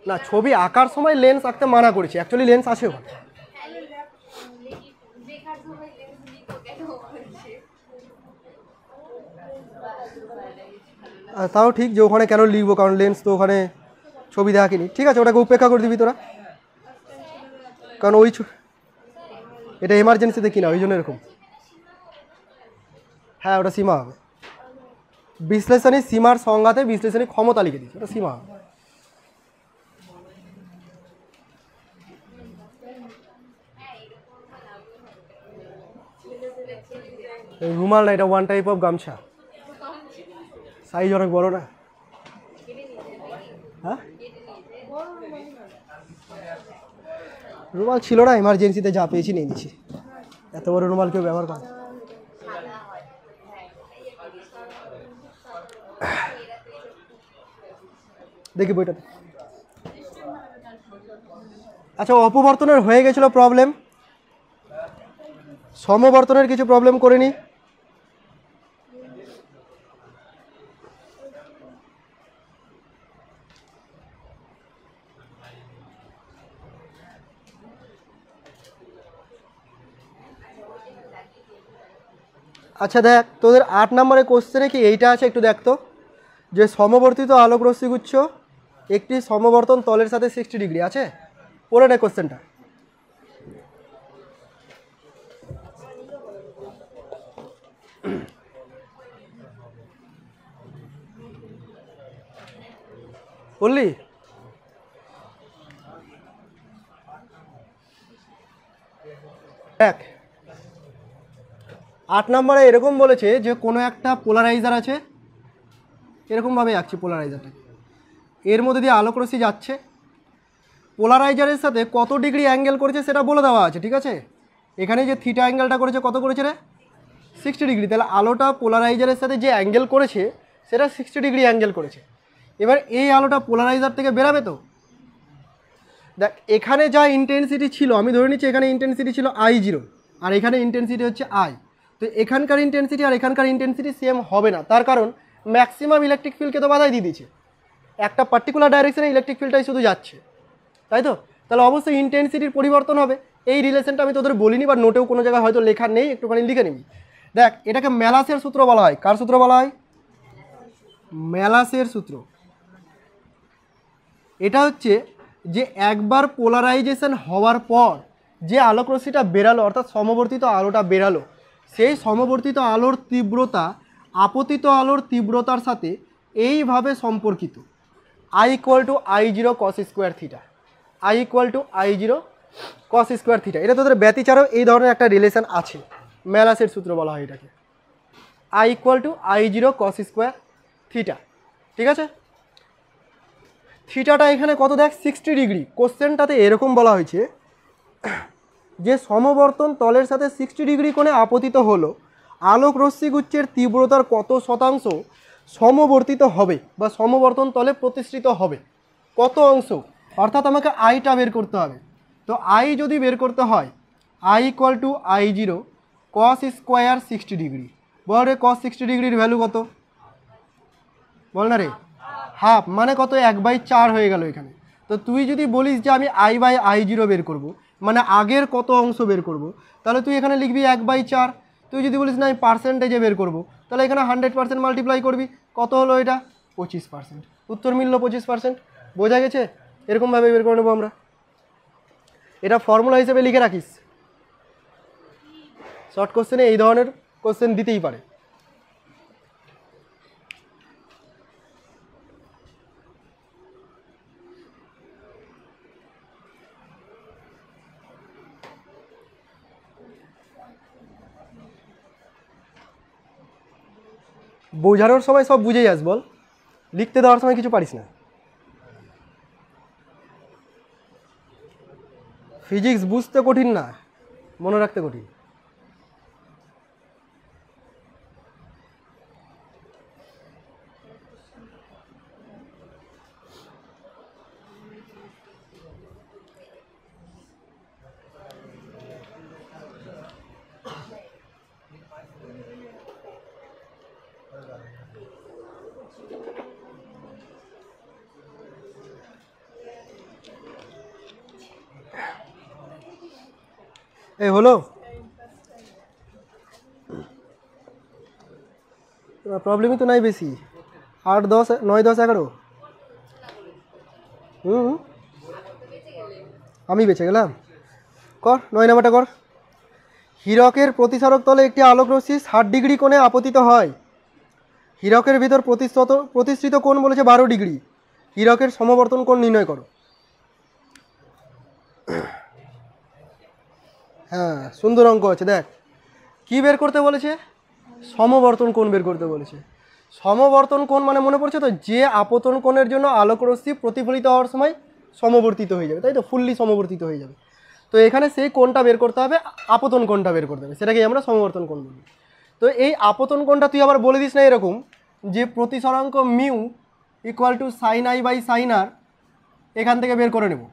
না, ছবি আঁকার সময় লেন্স আঁকতে মানা করেছি, অ্যাকচুয়ালি লেন্স আছে ওখানে। তাও ঠিক যে ওখানে কেন লিখবো, কারণ লেন্স তো ওখানে ছবি দেখাকিনি। ঠিক আছে, ওটাকে উপেক্ষা করে দিবি তোরা, কারণ ওই এটা এমার্জেন্সিতে কিনা, ওই জন্য এরকম। হ্যাঁ, ওটা সীমা হবে। বিশ্লেষণী সীমার সংজ্ঞাতে বিশ্লেষণী ক্ষমতা লিখে দিচ্ছি, ওটা সীমা হবে। রুমাল না, এটা ওয়ান টাইপ অফ গামছা, সাইজ অনেক বড় না। হ্যাঁ, রুমাল ছিল না, এমার্জেন্সিতে যা পেয়েছি নিয়ে নিচ্ছি। এত বড় রুমাল কেউ ব্যবহার করে? দেখি বইটাতে। আচ্ছা, অপবর্তনের হয়ে গেছিল প্রবলেম, সমবর্তনের কিছু প্রবলেম করে নি। আচ্ছা দেখ, তোদের 8 নম্বরের কোশ্চেনে কি এইটা আছে একটু দেখতো, যে সমবর্তিত আলোক রশ্মিগুচ্ছ একটি সমবর্তন তলের সাথে 60 ডিগ্রি আছে। পড়ে নে কোশ্চেনটা। বললি? দেখ, 8 নম্বরে এরকম বলেছে যে কোনো একটা পোলারাইজার আছে, এরকমভাবে আঁকছি পোলারাইজারটা, এর মধ্যে দিয়ে আলোক রশ্মি যাচ্ছে, পোলারাইজারের সাথে কত ডিগ্রি অ্যাঙ্গেল করেছে সেটা বলে দেওয়া আছে। ঠিক আছে, এখানে যে থিটা অ্যাঙ্গেলটা করেছে কত করেছে রে? 60 ডিগ্রি। তাহলে আলোটা পোলারাইজারের সাথে যে অ্যাঙ্গেল করেছে সেটা 60 ডিগ্রি অ্যাঙ্গেল করেছে। এবার এই আলোটা পোলারাইজার থেকে বেরাবে তো। দেখ, এখানে যা ইন্টেন্সিটি ছিল, আমি ধরে নিচ্ছি এখানে ইন্টেন্সিটি ছিল I0 আর এখানে ইন্টেন্সিটি হচ্ছে I। তো এখানকার ইন্টেন্সিটি আর এখানকার ইন্টেন্সিটি সেম হবে না, তার কারণ ম্যাক্সিমাম ইলেকট্রিক ফিল্ডকে তো বাধাই দিয়ে দিয়েছে, একটা পার্টিকুলার ডাইরেকশনে ইলেকট্রিক ফিল্ডটাই শুধু যাচ্ছে, তাই তো? তাহলে অবশ্যই ইন্টেন্সিটির পরিবর্তন হবে। এই রিলেশনটা আমি তোদের বলিনি, বা নোটেও কোনো জায়গায় হয়তো লেখা নেই, একটুখানি লিখে নিবি। দেখ, এটাকে ম্যালাসের সূত্র বলা হয়। কার সূত্র বলা হয়? ম্যালাসের সূত্র। এটা হচ্ছে যে একবার পোলারাইজেশন হওয়ার পর যে আলোক রশ্মিটা বেরালো, অর্থাৎ সমবর্তিত আলোটা বেরালো, সেই সমবর্তিত আলোর তীব্রতা আপতিত আলোর তীব্রতার সাথে এইভাবে সম্পর্কিত, I = I0 cos square theta, I = I0 cos square theta. এটা তোদের ব্যতিচারেও এই ধরনের একটা রিলেশন আছে, ম্যালাসের সূত্র বলা হয় এটাকে, I = I0 cos square theta. ঠিক আছে, থিটাটা এখানে কত দেখ? 60 ডিগ্রি। কোশ্চেনটাতে এরকম বলা হয়েছে যে সমবর্তন তলের সাথে 60 ডিগ্রি কোণে আপতিত হলো আলোক রশ্মিগুচ্ছের তীব্রতার কত শতাংশ সমবর্তিত হবে বা সমবর্তন তলে প্রতিষ্ঠিত হবে, কত অংশ, অর্থাৎ আমাকে আইটা বের করতে হবে। তো আই যদি বের করতে হয়, I = I0 cos square 60 degree. বল রে, cos 60 ডিগ্রির ভ্যালু কত? বল না রে, হাফ, মানে কত? 1/4 হয়ে গেল এখানে। তো তুই যদি বলিস যে আমি I/I0 বের করব, মানে আগের কত অংশ বের করব, তাহলে তুই এখানে লিখবি 1/4। তুই যদি বলিস না আমি পার্সেন্টেজে বের করব, তাহলে এখানে 100% মাল্টিপ্লাই করবি। কত হলো এটা? 25%। উত্তর মিলল 25%। বোঝা গেছে? এরকমভাবে বের করে নেবো আমরা। এটা ফর্মুলা হিসেবে লিখে রাখিস, শর্ট কোশ্চেনে এই ধরনের কোশ্চেন দিতেই পারে। বোঝানোর সময় সব বুঝে যাস বল, লিখতে দেওয়ার সময় কিছু পারিস না। ফিজিক্স বুঝতে কঠিন না, মনে রাখতে কঠিন। এই হলো প্রবলেমই তো নাই বেশি। 8, 10, 9, 10, 11। আমি বেঁচে গেলাম। কর 9 নাম্বারটা কর। হীরকের প্রতিসারক তলে একটি আলোক রশ্মি 60 ডিগ্রি কোণে আপতিত হয়। হীরকের ভিতর প্রতিষ্ঠিত কোণ বলেছে 12 ডিগ্রি। হীরকের সমবর্তন কোণ নির্ণয় করো। হ্যাঁ, সুন্দর অঙ্ক আছে। দেখ কি বের করতে বলেছে, সমবর্তন কোণ বের করতে বলেছে। সমবর্তন কোণ মানে মনে পড়ছে তো, যে আপতন কোণের জন্য আলোক রশ্মি প্রতিফলিত হওয়ার সময় সমবর্তিত হয়ে যাবে, তাই তো, ফুললি সমবর্তিত হয়ে যাবে। তো এখানে সেই কোণটা বের করতে হবে, আপতন কোণটা বের করতে হবে, সেটাকেই আমরা সমবর্তন কোণ বলি। তো এই আপতন কোণটা তুই আবার বলে দিস না এরকম যে প্রতিসরাঙ্ক mu equal to sine i by sine r, এখান থেকে বের করে নেব।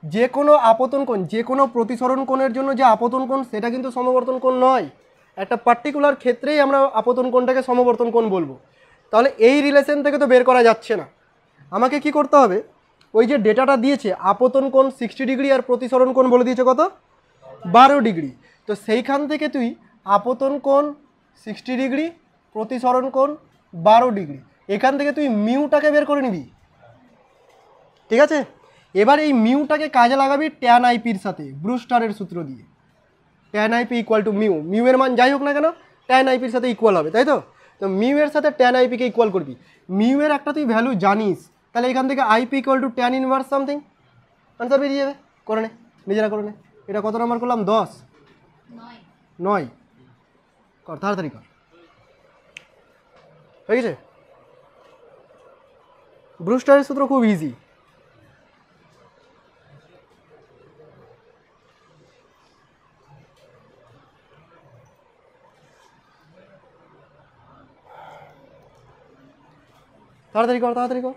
যে কোনো আপতন কোণ, যে কোনো প্রতিসরণ কোণের জন্য যে আপতন কোণ, সেটা কিন্তু সমবর্তন কোণ নয়। একটা পার্টিকুলার ক্ষেত্রেই আমরা আপতন কোণটাকে সমবর্তন কোণ বলবো। তাহলে এই রিলেশন থেকে তো বের করা যাচ্ছে না। আমাকে কি করতে হবে, ওই যে ডেটাটা দিয়েছে আপতন কোণ 60 ডিগ্রি আর প্রতিসরণ কোণ বলে দিয়েছে কত, 12 ডিগ্রি। তো সেইখান থেকে তুই আপতন কোণ 60 ডিগ্রি, প্রতিসরণ কোণ 12 ডিগ্রি, এখান থেকে তুই মিউটাকে বের করে নিবি। ঠিক আছে, এবার এই মিউটাকে কাজে লাগাবি ট্যান আইপির সাথে, ব্রুস্টারের সূত্র দিয়ে। Tan IP equal to mu, mu এর মান যাই হোক না কেন ট্যান আইপির সাথে ইকুয়াল হবে, তাই তো। তো মিউ এর সাথে ট্যান আইপিকে ইকুয়াল করবি। মিউ এর একটা তুই ভ্যালু জানিস, তাহলে এখান থেকে IP equal to tan inverse something, answer বেরিয়ে যাবে। করে নে, নিজেরা করে নে। এটা কত নাম্বার করলাম, 10, 9 কর, তাড়াতাড়ি কর। হয়ে গেছে। ব্রুস্টারের সূত্র খুব ইজি। তাড়াতাড়ি কর, তাড়াতাড়ি কর।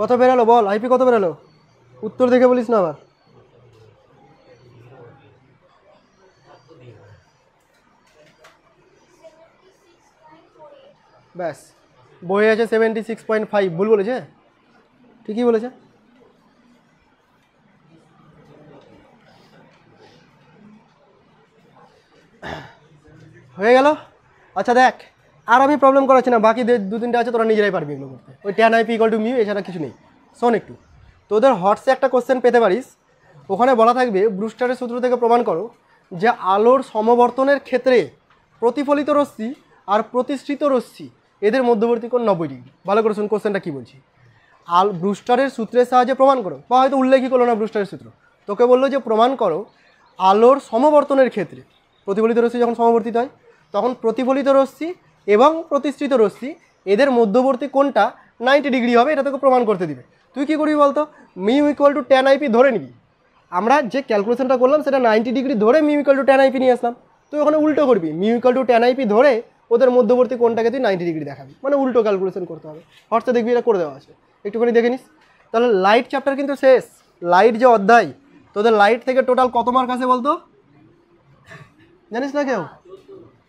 কত বেরালো বল, আইপি কত বেরালো, উত্তর দেখে বলিস না আবার। ব্যাস, বইয়ে আছে 76.5, ভুল বলেছে, ঠিকই বলেছে। হয়ে গেল। আচ্ছা দেখ, আর আমি প্রবলেম করাচ্ছি না, বাকি 2-3টা আছে, তোরা নিজেরাই পারবি এগুলো করতে। ওই tan IP equal to mu, এছাড়া কিছু নেই। শোন একটু, তোদের হটসে একটা কোশ্চেন পেতে পারিস, ওখানে বলা থাকবে ব্রুস্টারের সূত্র থেকে প্রমাণ করো যে আলোর সমবর্তনের ক্ষেত্রে প্রতিফলিত রশ্মি আর প্রতিষ্ঠিত রশ্মি এদের মধ্যবর্তী কোণ 90 ডিগ্রি। ভালো করে শুন কোশ্চেনটা কী বলছি। ব্রুস্টারের সূত্রের সাহায্যে প্রমাণ করো, বা হয়তো উল্লেখই করলো না ব্রুস্টারের সূত্র, তোকে বললো যে প্রমাণ করো আলোর সমবর্তনের ক্ষেত্রে, প্রতিফলিত রশ্মি যখন সমবর্তিত হয় তখন প্রতিফলিত রশ্মি এবং প্রতিষ্ঠিত রশ্মি এদের মধ্যবর্তী কোণটা 90 ডিগ্রি হবে, এটা তোকে প্রমাণ করতে দিবে। তুই কী করবি বলতো, mu equal two tan IP ধরে নিবি। আমরা যে ক্যালকুলেশনটা করলাম সেটা 90 ডিগ্রি ধরে mu equal two tan IP নিয়ে আসলাম। তুই ওখানে উল্টো করবি, mu equal two tan IP ধরে ওদের মধ্যবর্তী কোণটাকে তুই 90 ডিগ্রি দেখাবি, মানে উল্টো ক্যালকুলেশন করতে হবে। হটসে দেখবি এটা করে দেওয়া আছে, একটুখানি দেখে নিস। তাহলে লাইট চ্যাপ্টার কিন্তু শেষ। লাইট যে অধ্যায়, তোদের লাইট থেকে টোটাল কত মার্ক আসে বলতো, জানিস না কেউ?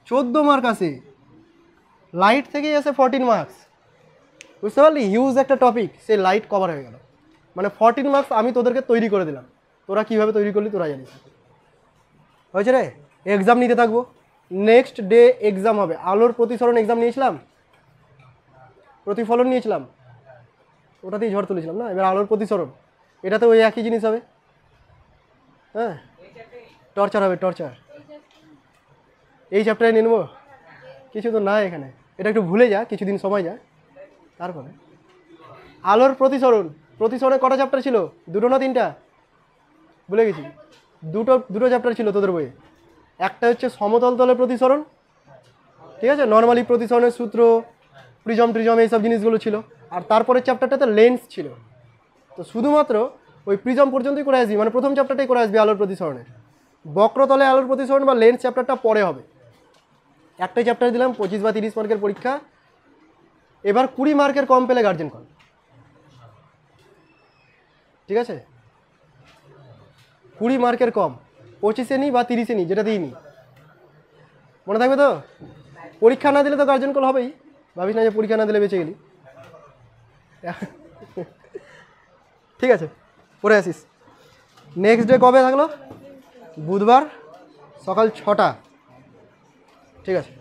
14 মার্ক আসে লাইট থেকেই, আসে 14 মার্কস। বুঝতে পারলি, হিউজ একটা টপিক, সে লাইট কভার হয়ে গেল। মানে 14 মার্কস আমি তোদেরকে তৈরি করে দিলাম, তোরা কীভাবে তৈরি করলি তোরা জানিস। হয়েছে রে, এক্সাম নিতে থাকবো, নেক্সট ডে এক্সাম হবে। আলোর প্রতিসরণ এক্সাম নিয়েছিলাম, প্রতিফলন নিয়েছিলাম, ওটাতেই ঝড় তুলেছিলাম না। এবার আলোর প্রতিসরণ, এটাতে ওই একই জিনিস হবে। হ্যাঁ, টর্চার হবে, টর্চার। এই চ্যাপ্টারে নিয়ে নেবো, কিছু তো নাই এখানে, এটা একটু ভুলে যা, কিছুদিন সময় যা, তারপরে আলোর প্রতিসরণ। প্রতিসরণে কটা চ্যাপ্টার ছিল, 2টো না 3টা? ভুলে গেছি। দুটো চ্যাপ্টার ছিল তোদের বইয়ে। একটা হচ্ছে সমতল তলের প্রতিসরণ, ঠিক আছে, নর্মালি প্রতিসরণের সূত্র, প্রিজম ট্রিজম এইসব জিনিসগুলো ছিল। আর তারপরের চ্যাপ্টারটাতে লেন্স ছিল। তো শুধুমাত্র ওই প্রিজম পর্যন্তই করে আসবি, মানে প্রথম চ্যাপ্টারটাই করে আসবি আলোর প্রতিসরণের। বক্রতলে আলোর প্রতিসরণ বা লেন্স চ্যাপ্টারটা পরে হবে। একটাই চ্যাপ্টার দিলাম, 25 বা 30 মার্কের পরীক্ষা। এবার 20 মার্কের কম পেলে গার্জেন কল, ঠিক আছে? 20 মার্কের কম, 25-এ নি বা 30-এ নি, যেটা দিইনি, মনে থাকবে তো? পরীক্ষা না দিলে তো গার্জেন কল হবেই, ভাবিস না যে পরীক্ষা না দিলে বেঁচে গেলি। ঠিক আছে, পরে আসিস। নেক্সট ডে কবে থাকলো? বুধবার সকাল 6টা, ঠিক আছে।